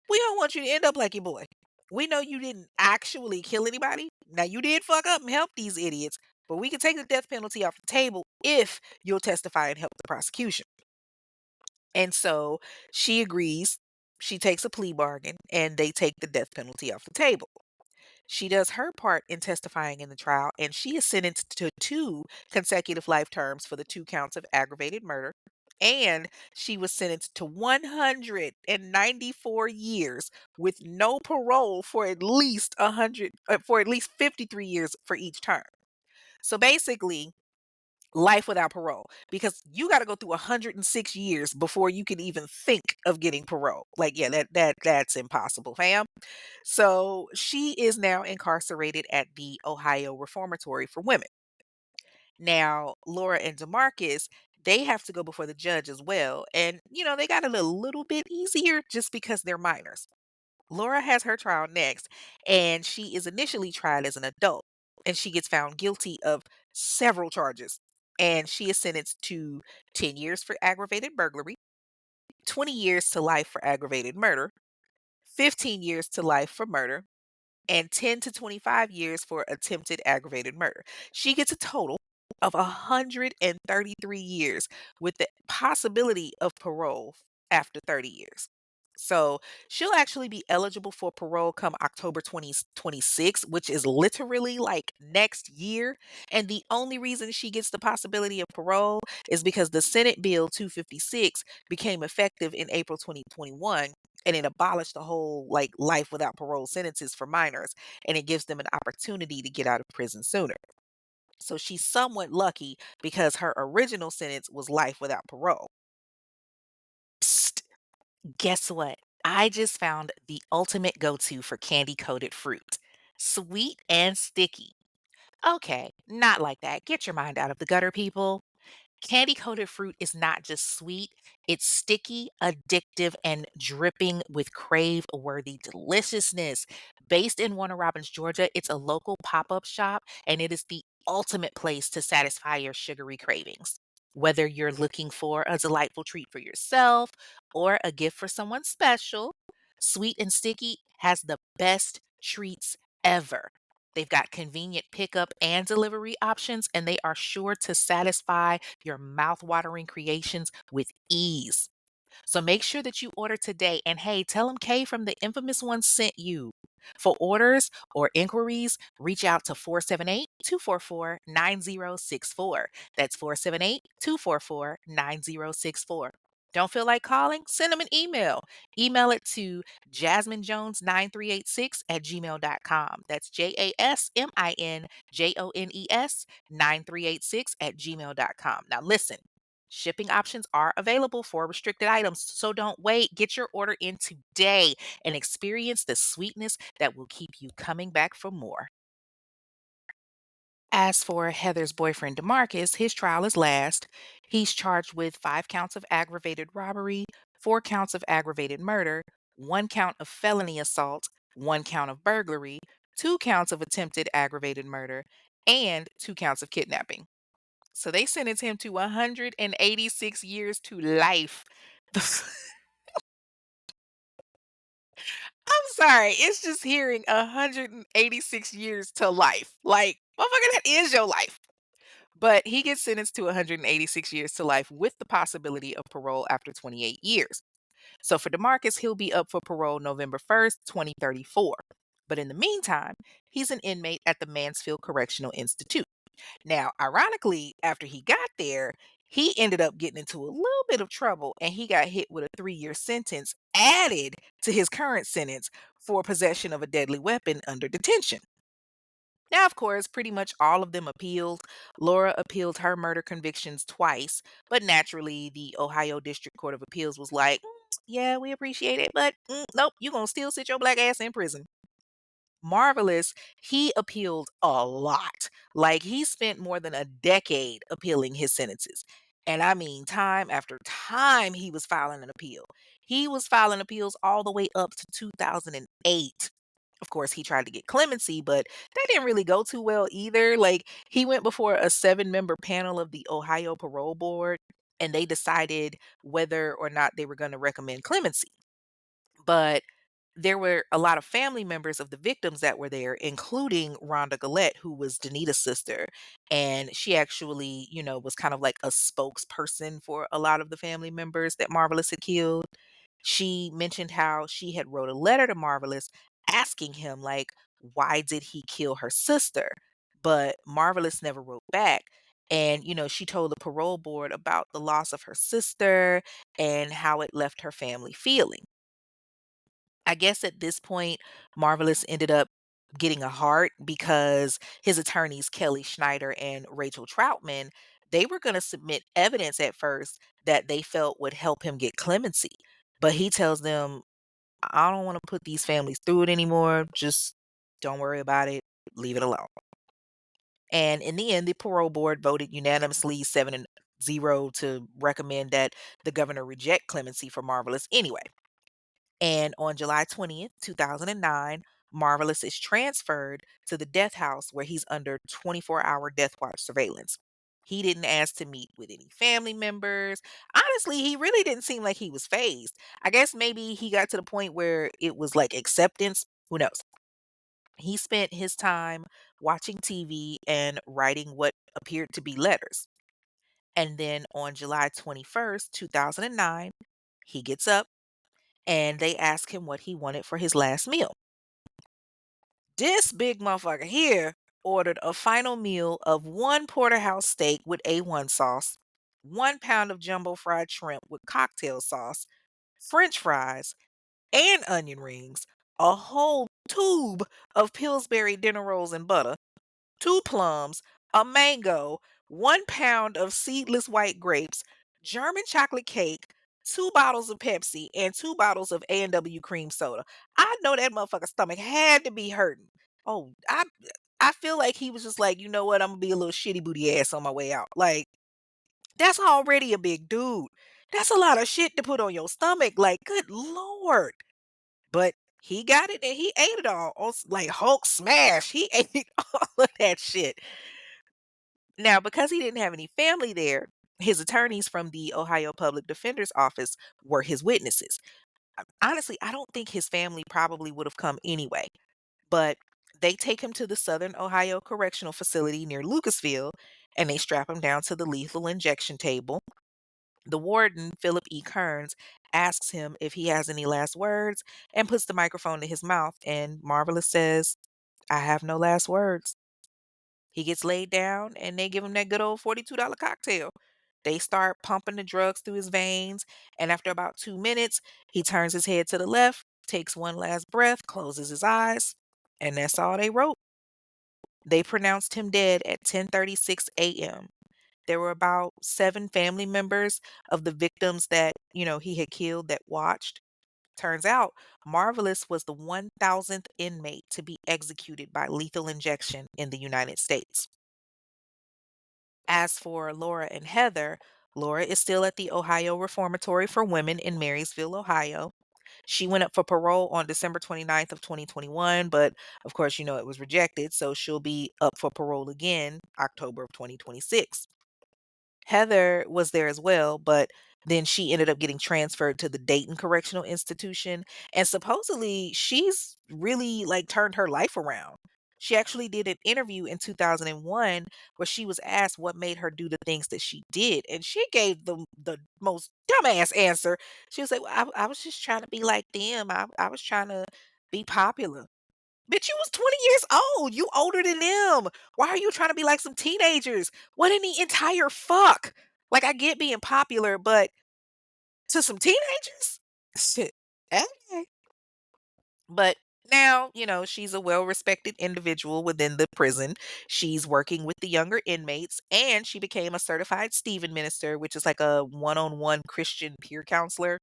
we don't want you to end up like your boy. We know you didn't actually kill anybody. Now, you did fuck up and help these idiots, but we can take the death penalty off the table if you'll testify and help the prosecution. And so she agrees. She takes a plea bargain and they take the death penalty off the table. She does her part in testifying in the trial, and she is sentenced to 2 consecutive life terms for the 2 counts of aggravated murder. And she was sentenced to 194 years with no parole for at least 53 years for each term. So basically, life without parole, because you got to go through 106 years before you can even think of getting parole. Like, yeah, that's impossible, fam. So she is now incarcerated at the Ohio Reformatory for Women. Now, Laura and DeMarcus, they have to go before the judge as well. And, they got it a little bit easier just because they're minors. Laura has her trial next, and she is initially tried as an adult, and she gets found guilty of several charges. And she is sentenced to 10 years for aggravated burglary, 20 years to life for aggravated murder, 15 years to life for murder, and 10 to 25 years for attempted aggravated murder. She gets a total of 133 years with the possibility of parole after 30 years. So she'll actually be eligible for parole come October 2026, which is literally like next year. And the only reason she gets the possibility of parole is because the Senate Bill 256 became effective in April 2021, and it abolished the whole like life without parole sentences for minors, and it gives them an opportunity to get out of prison sooner. So she's somewhat lucky because her original sentence was life without parole. Psst, guess what? I just found the ultimate go-to for candy coated fruit. Sweet and sticky. Okay, not like that. Get your mind out of the gutter, people. Candy coated fruit is not just sweet, it's sticky, addictive, and dripping with crave worthy deliciousness. Based in Warner Robins, Georgia, it's a local pop up shop and it is the ultimate place to satisfy your sugary cravings. Whether you're looking for a delightful treat for yourself or a gift for someone special, Sweet and Sticky has the best treats ever. They've got convenient pickup and delivery options, and they are sure to satisfy your mouth-watering creations with ease. So make sure that you order today. And hey, tell them Kay from the Infamous One sent you. For orders or inquiries, reach out to 478-244-9064. That's 478-244-9064. Don't feel like calling? Send them an email. Email it to jasminejones9386 at gmail.com. That's JasminJones 9386 at gmail.com. Now listen, shipping options are available for restricted items, so don't wait. Get your order in today and experience the sweetness that will keep you coming back for more. As for Heather's boyfriend DeMarcus, his trial is last. He's charged with 5 counts of aggravated robbery, 4 counts of aggravated murder, 1 count of felony assault, 1 count of burglary, 2 counts of attempted aggravated murder, and 2 counts of kidnapping. So they sentenced him to 186 years to life. I'm sorry, it's just hearing 186 years to life. Like, motherfucker, that is your life. But he gets sentenced to 186 years to life with the possibility of parole after 28 years. So for DeMarcus, he'll be up for parole November 1st, 2034. But in the meantime, he's an inmate at the Mansfield Correctional Institute. Now, ironically, after he got there, he ended up getting into a little bit of trouble and he got hit with a 3-year sentence added to his current sentence for possession of a deadly weapon under detention. Now, of course, pretty much all of them appealed. Laura appealed her murder convictions twice, but naturally, the Ohio District Court of Appeals was like, yeah, we appreciate it, but nope, you're going to still sit your black ass in prison." Marvelous, he appealed a lot. Like he spent more than a decade appealing his sentences. And I mean, time after time, he was filing an appeal. He was filing appeals all the way up to 2008. Of course, he tried to get clemency, but that didn't really go too well either. Like, he went before a 7-member panel of the Ohio Parole Board, and they decided whether or not they were going to recommend clemency. But there were a lot of family members of the victims that were there, including Rhonda Gillette, who was Danita's sister. And she actually, was kind of like a spokesperson for a lot of the family members that Marvelous had killed. She mentioned how she had wrote a letter to Marvelous asking him, like, why did he kill her sister? But Marvelous never wrote back. And, she told the parole board about the loss of her sister and how it left her family feeling. I guess at this point, Marvelous ended up getting a heart because his attorneys, Kelly Schneider and Rachel Troutman, they were going to submit evidence at first that they felt would help him get clemency. But he tells them, I don't want to put these families through it anymore. Just don't worry about it. Leave it alone. And in the end, the parole board voted unanimously 7-0 to recommend that the governor reject clemency for Marvelous anyway. And on July 20th, 2009, Marvelous is transferred to the death house where he's under 24-hour death watch surveillance. He didn't ask to meet with any family members. Honestly, he really didn't seem like he was phased. I guess maybe he got to the point where it was like acceptance. Who knows? He spent his time watching TV and writing what appeared to be letters. And then on July 21st, 2009, he gets up and they ask him what he wanted for his last meal. This big motherfucker here ordered a final meal of one porterhouse steak with A1 sauce, 1 pound of jumbo fried shrimp with cocktail sauce, French fries, and onion rings, a whole tube of Pillsbury dinner rolls and butter, 2 plums, a mango, 1 pound of seedless white grapes, German chocolate cake, 2 bottles of Pepsi, and 2 bottles of A&W cream soda. I know that motherfucker's stomach had to be hurting. Oh, I feel like he was just like, you know what, I'm gonna be a little shitty booty ass on my way out. Like, that's already a big dude. That's a lot of shit to put on your stomach. Like, good lord. But he got it and he ate it all. Like Hulk smash. He ate all of that shit. Now, because he didn't have any family there, his attorneys from the Ohio Public Defender's Office were his witnesses. Honestly, I don't think his family probably would have come anyway, but they take him to the Southern Ohio Correctional Facility near Lucasville and they strap him down to the lethal injection table. The warden, Philip E. Kearns, asks him if he has any last words and puts the microphone to his mouth, and Marvelous says, I have no last words. He gets laid down and they give him that good old $42 cocktail. They start pumping the drugs through his veins, and after about 2 minutes, he turns his head to the left, takes one last breath, closes his eyes, and that's all they wrote. They pronounced him dead at 10:36 a.m. There were about 7 family members of the victims that, he had killed that watched. Turns out Marvelous was the 1000th inmate to be executed by lethal injection in the United States. As for Laura and Heather, Laura is still at the Ohio Reformatory for Women in Marysville, Ohio. She went up for parole on December 29th of 2021, but of course, it was rejected, so she'll be up for parole again October of 2026. Heather was there as well, but then she ended up getting transferred to the Dayton Correctional Institution, and supposedly she's really like turned her life around. She actually did an interview in 2001 where she was asked what made her do the things that she did, and she gave the most dumbass answer. She was like, "Well, I was just trying to be like them. I was trying to be popular." Bitch, you was 20 years old. You older than them. Why are you trying to be like some teenagers? What in the entire fuck? Like, I get being popular, but to some teenagers? Shit. Okay. But now, she's a well-respected individual within the prison. She's working with the younger inmates, and she became a certified Stephen minister, which is like a one-on-one Christian peer counselor.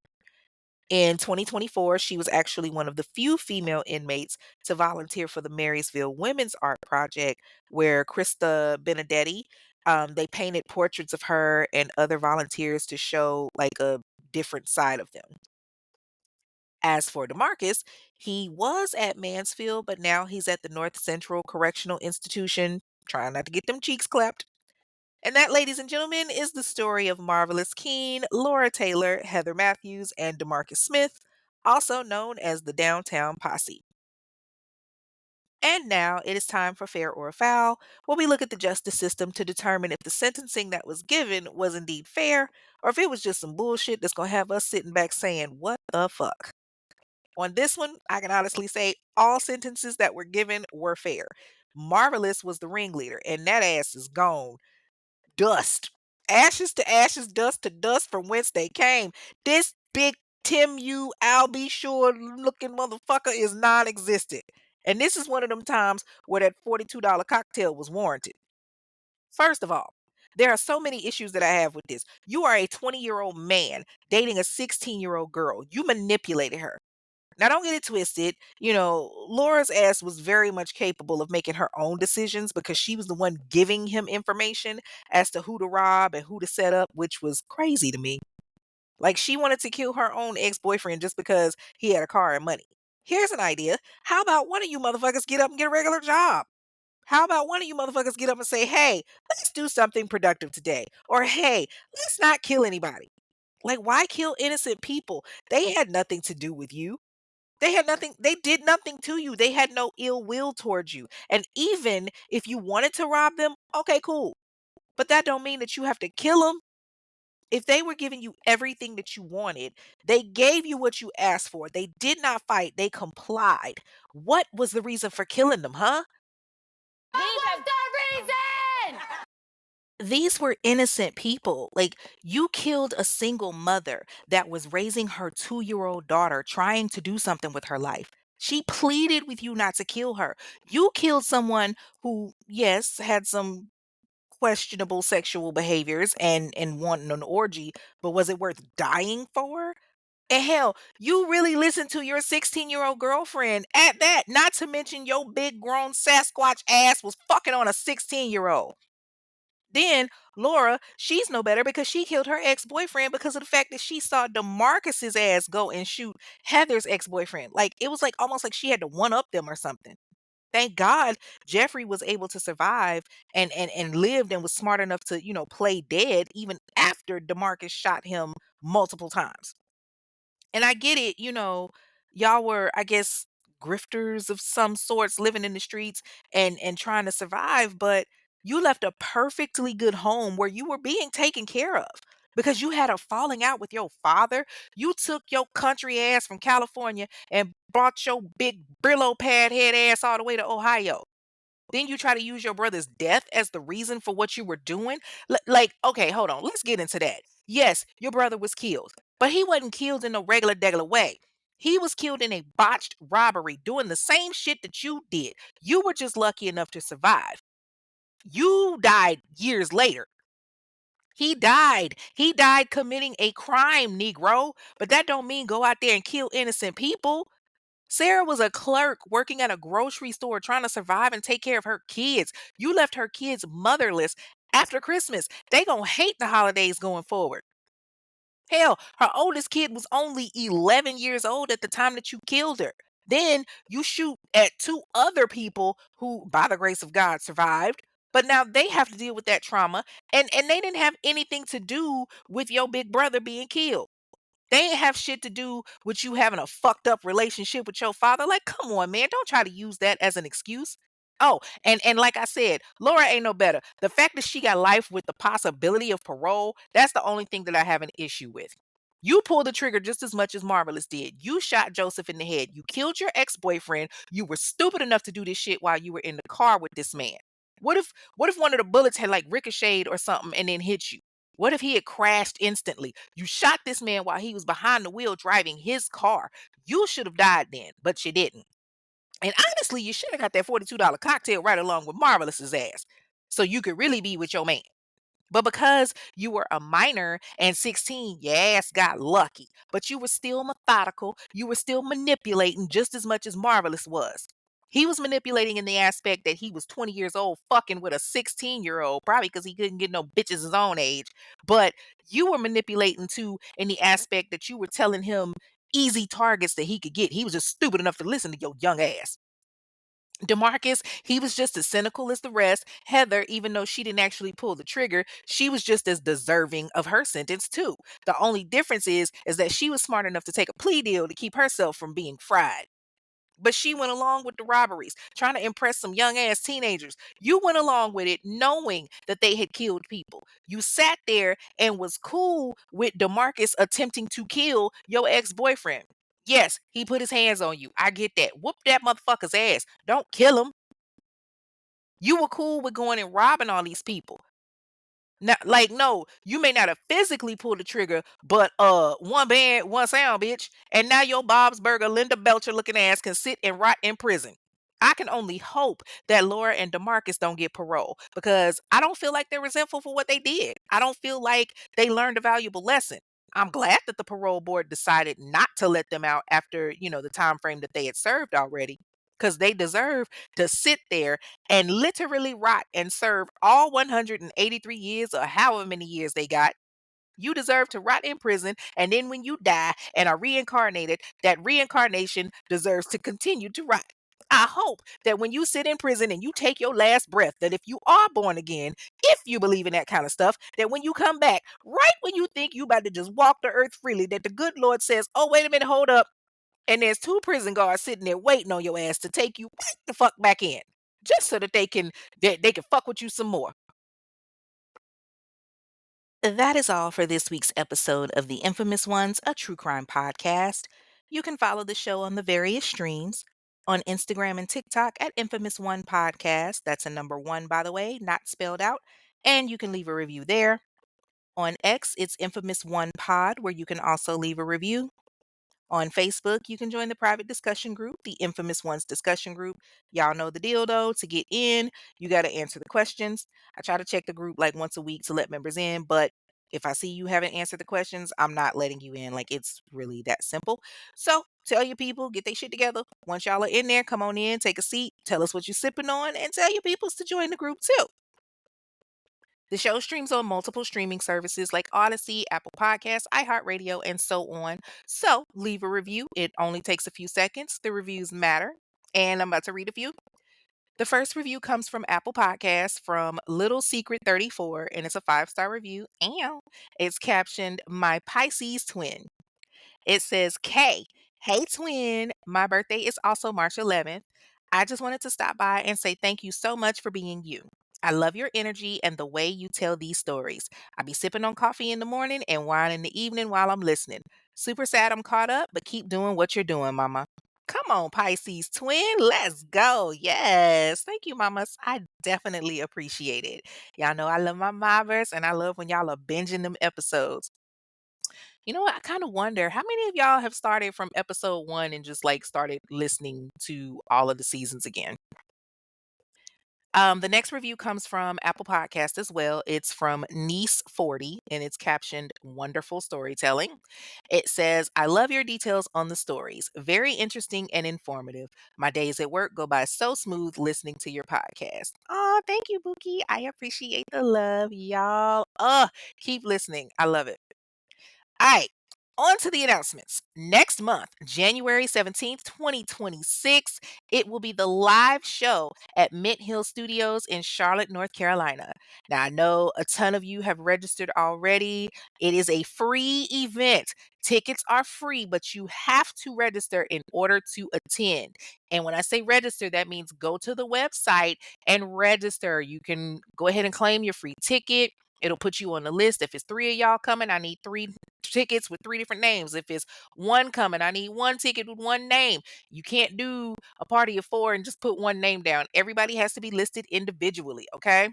In 2024, she was actually one of the few female inmates to volunteer for the Marysville Women's Art Project, where Krista Benedetti, they painted portraits of her and other volunteers to show like a different side of them. As for DeMarcus, he was at Mansfield, but now he's at the North Central Correctional Institution, trying not to get them cheeks clapped. And that, ladies and gentlemen, is the story of Marvallous Keene, Laura Taylor, Heather Matthews, and DeMarcus Smith, also known as the Downtown Posse. And now it is time for Fair or Foul, where we look at the justice system to determine if the sentencing that was given was indeed fair, or if it was just some bullshit that's going to have us sitting back saying, what the fuck? On this one, I can honestly say all sentences that were given were fair. Marvelous was the ringleader, and that ass is gone. Dust. Ashes to ashes, dust to dust from whence they came. This big Tim U. I'll be sure looking motherfucker is non existent. And this is one of them times where that $42 cocktail was warranted. First of all, there are so many issues that I have with this. You are a 20-year-old man dating a 16-year-old girl. You manipulated her. Now, don't get it twisted. Laura's ass was very much capable of making her own decisions because she was the one giving him information as to who to rob and who to set up, which was crazy to me. Like, she wanted to kill her own ex boyfriend just because he had a car and money. Here's an idea. How about one of you motherfuckers get up and get a regular job? How about one of you motherfuckers get up and say, hey, let's do something productive today? Or, hey, let's not kill anybody. Like, why kill innocent people? They had nothing to do with you. They did nothing to you. They had no ill will towards you. And even if you wanted to rob them, okay, cool. But that don't mean that you have to kill them. If they were giving you everything that you wanted, they gave you what you asked for. They did not fight, they complied. What was the reason for killing them, huh? What's the reason? These were innocent people. Like, you killed a single mother that was raising her 2-year-old daughter, trying to do something with her life. She pleaded with you not to kill her. You killed someone who, yes, had some questionable sexual behaviors and wanting an orgy, but was it worth dying for? And hell, you really listened to your 16-year-old girlfriend at that, not to mention your big grown Sasquatch ass was fucking on a 16-year-old. Then Laura, she's no better because she killed her ex-boyfriend because of the fact that she saw DeMarcus's ass go and shoot Heather's ex-boyfriend. Like, it was like almost like she had to one up them or something. Thank God Jeffrey was able to survive and lived and was smart enough to, play dead even after DeMarcus shot him multiple times. And I get it, y'all were, I guess, grifters of some sorts living in the streets and trying to survive, but you left a perfectly good home where you were being taken care of because you had a falling out with your father. You took your country ass from California and brought your big Brillo pad head ass all the way to Ohio. Then you try to use your brother's death as the reason for what you were doing? Like, okay, hold on. Let's get into that. Yes, your brother was killed, but he wasn't killed in a regular degular way. He was killed in a botched robbery doing the same shit that you did. You were just lucky enough to survive. You died years later. He died. He died committing a crime, Negro. But that don't mean go out there and kill innocent people. Sarah was a clerk working at a grocery store trying to survive and take care of her kids. You left her kids motherless after Christmas. They gonna hate the holidays going forward. Hell, her oldest kid was only 11 years old at the time that you killed her. Then you shoot at two other people who, by the grace of God, survived. But now they have to deal with that trauma, and they didn't have anything to do with your big brother being killed. They ain't have shit to do with you having a fucked up relationship with your father. Like, come on, man. Don't try to use that as an excuse. Oh, and like I said, Laura ain't no better. The fact that she got life with the possibility of parole, that's the only thing that I have an issue with. You pulled the trigger just as much as Marvallous did. You shot Joseph in the head. You killed your ex-boyfriend. You were stupid enough to do this shit while you were in the car with this man. What if one of the bullets had like ricocheted or something and then hit you? What if he had crashed instantly? You shot this man while he was behind the wheel driving his car. You should have died then, but you didn't. And honestly, you should have got that $42 cocktail right along with Marvallous's ass. So you could really be with your man. But because you were a minor and 16, your ass got lucky. But you were still methodical. You were still manipulating just as much as Marvallous was. He was manipulating in the aspect that he was 20 years old fucking with a 16-year-old, probably because he couldn't get no bitches his own age. But you were manipulating too in the aspect that you were telling him easy targets that he could get. He was just stupid enough to listen to your young ass. DeMarcus, he was just as cynical as the rest. Heather, even though she didn't actually pull the trigger, she was just as deserving of her sentence too. The only difference is that she was smart enough to take a plea deal to keep herself from being fried. But she went along with the robberies, trying to impress some young ass teenagers. You went along with it knowing that they had killed people. You sat there and was cool with DeMarcus attempting to kill your ex-boyfriend. Yes, he put his hands on you. I get that. Whoop that motherfucker's ass. Don't kill him. You were cool with going and robbing all these people. Now, like, no, you may not have physically pulled the trigger, but one band, one sound, bitch. And now your Bob's Burger, Linda Belcher looking ass can sit and rot in prison. I can only hope that Laura and DeMarcus don't get parole because I don't feel like they're resentful for what they did. I don't feel like they learned a valuable lesson. I'm glad that the parole board decided not to let them out after, the time frame that they had served already because they deserve to sit there and literally rot and serve all 183 years or however many years they got. You deserve to rot in prison, and then when you die and are reincarnated, that reincarnation deserves to continue to rot. I hope that when you sit in prison and you take your last breath, that if you are born again, if you believe in that kind of stuff, that when you come back, right when you think you about to just walk the earth freely, that the good Lord says, "Oh, wait a minute, hold up." And there's two prison guards sitting there waiting on your ass to take you right the fuck back in. Just so that they can fuck with you some more. That is all for this week's episode of The Infamous Ones, a true crime podcast. You can follow the show on the various streams on Instagram and TikTok at Infamous One Podcast. That's a number one, by the way, not spelled out. And you can leave a review there. On X, it's Infamous One Pod, where you can also leave a review. On Facebook, you can join the private discussion group, the Infamous Ones discussion group. Y'all know the deal though. To get in, you got to answer the questions. I try to check the group like once a week to let members in, but if I see you haven't answered the questions, I'm not letting you in. Like it's really that simple. So tell your people, get their shit together. Once y'all are in there, come on in, take a seat, tell us what you're sipping on, and tell your peoples to join the group too. The show streams on multiple streaming services like Odyssey, Apple Podcasts, iHeartRadio, and so on. So leave a review. It only takes a few seconds. The reviews matter. And I'm about to read a few. The first review comes from Apple Podcasts from Little Secret 34, and it's a 5-star review. And it's captioned My Pisces Twin. It says, K, hey twin, my birthday is also March 11th. I just wanted to stop by and say thank you so much for being you. I love your energy and the way you tell these stories. I be sipping on coffee in the morning and wine in the evening while I'm listening. Super sad I'm caught up, but keep doing what you're doing, mama. Come on, Pisces twin. Let's go. Yes. Thank you, mamas. I definitely appreciate it. Y'all know I love my Marvers and I love when y'all are binging them episodes. You know what? I kind of wonder how many of y'all have started from episode one and just like started listening to all of the seasons again. The next review comes from Apple Podcast as well. It's from Niece40 and it's captioned Wonderful Storytelling. It says, I love your details on the stories. Very interesting and informative. My days at work go by so smooth listening to your podcast. Oh, thank you, Bookie. I appreciate the love, y'all. Keep listening. I love it. All right. On to the announcements. Next month, January 17th, 2026, it will be the live show at Mint Hill Studios in Charlotte, North Carolina. Now, I know a ton of you have registered already. It is a free event. Tickets are free, but you have to register in order to attend. And when I say register, that means go to the website and register. You can go ahead and claim your free ticket. It'll put you on the list. If it's three of y'all coming, I need three tickets with three different names. If it's one coming, I need one ticket with one name. You can't do a party of four and just put one name down. Everybody has to be listed individually, okay?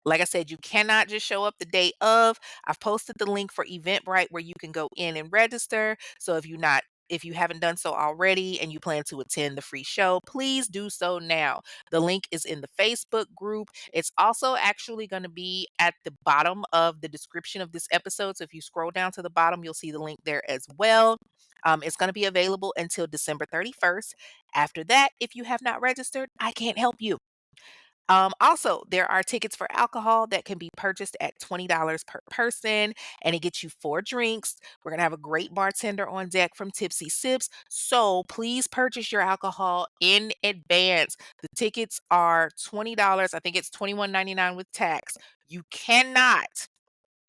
Like I said, you cannot just show up the day of. I've posted the link for Eventbrite where you can go in and register. So if you haven't done so already and you plan to attend the free show, please do so now. The link is in the Facebook group. It's also actually going to be at the bottom of the description of this episode. So if you scroll down to the bottom, you'll see the link there as well. It's going to be available until December 31st. After that, if you have not registered, I can't help you. Also, there are tickets for alcohol that can be purchased at $20 per person, and it gets you four drinks. We're going to have a great bartender on deck from Tipsy Sips. So please purchase your alcohol in advance. The tickets are $20. I think it's $21.99 with tax. You cannot.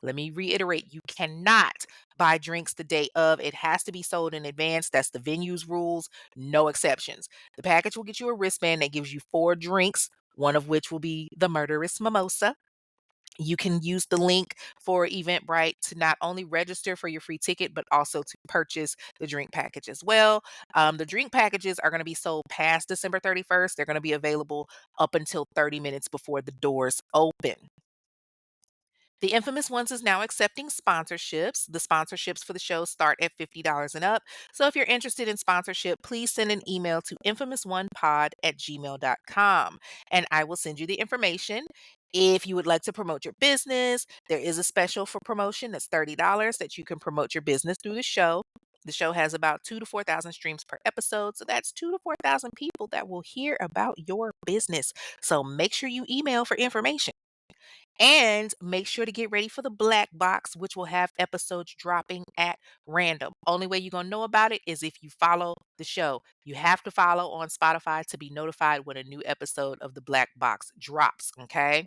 Let me reiterate, you cannot buy drinks the day of. It has to be sold in advance. That's the venue's rules, no exceptions. The package will get you a wristband that gives you four drinks, one of which will be the murderous mimosa. You can use the link for Eventbrite to not only register for your free ticket, but also to purchase the drink package as well. The drink packages are going to be sold past December 31st. They're going to be available up until 30 minutes before the doors open. The Infamous Ones is now accepting sponsorships. The sponsorships for the show start at $50 and up. So if you're interested in sponsorship, please send an email to infamous1pod@gmail.com and I will send you the information. If you would like to promote your business, there is a special for promotion that's $30 that you can promote your business through the show. The show has about 2 to 4,000 streams per episode. So that's 2 to 4,000 people that will hear about your business. So make sure you email for information. And make sure to get ready for the black box, which will have episodes dropping at random. Only way you're going to know about it is if you follow the show. You have to follow on Spotify to be notified when a new episode of the black box drops. Okay.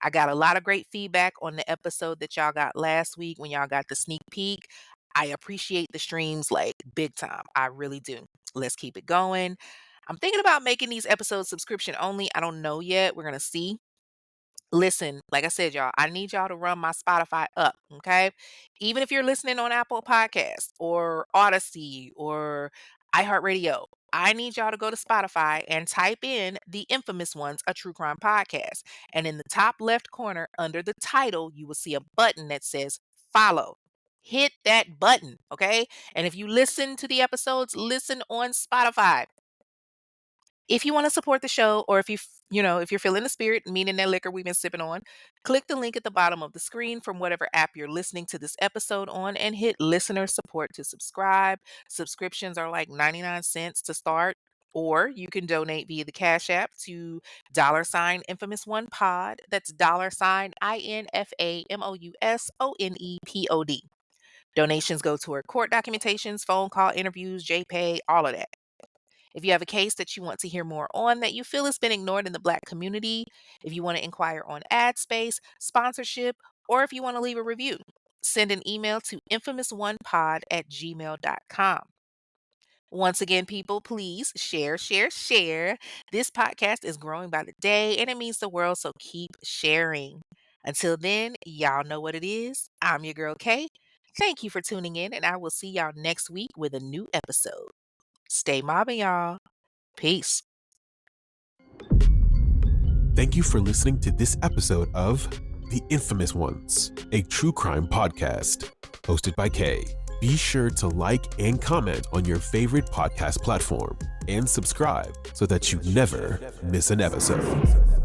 I got a lot of great feedback on the episode that y'all got last week when y'all got the sneak peek. I appreciate the streams like big time. I really do. Let's keep it going. I'm thinking about making these episodes subscription only. I don't know yet. We're going to see. Listen, like I said, y'all, I need y'all to run my Spotify up, okay? Even if you're listening on Apple Podcasts or Odyssey or iHeartRadio, I need y'all to go to Spotify and type in The Infamous Ones, a true crime podcast. And in the top left corner under the title, you will see a button that says follow. Hit that button, okay? And if you listen to the episodes, listen on Spotify. If you want to support the show, or if you're feeling the spirit, meaning that liquor we've been sipping on, click the link at the bottom of the screen from whatever app you're listening to this episode on and hit listener support to subscribe. Subscriptions are like 99 cents to start, or you can donate via the Cash App to $Infamous One Pod. That's $INFAMOUSONEPOD. Donations go toward court documentations, phone call interviews, JPay, all of that. If you have a case that you want to hear more on that you feel has been ignored in the Black community, if you want to inquire on ad space, sponsorship, or if you want to leave a review, send an email to infamous1pod@gmail.com. Once again, people, please share, share, share. This podcast is growing by the day and it means the world, so keep sharing. Until then, y'all know what it is. I'm your girl Kay. Thank you for tuning in, and I will see y'all next week with a new episode. Stay mobbing, y'all. Peace. Thank you for listening to this episode of The Infamous Ones, a true crime podcast hosted by Kay. Be sure to like and comment on your favorite podcast platform and subscribe so that you never miss an episode.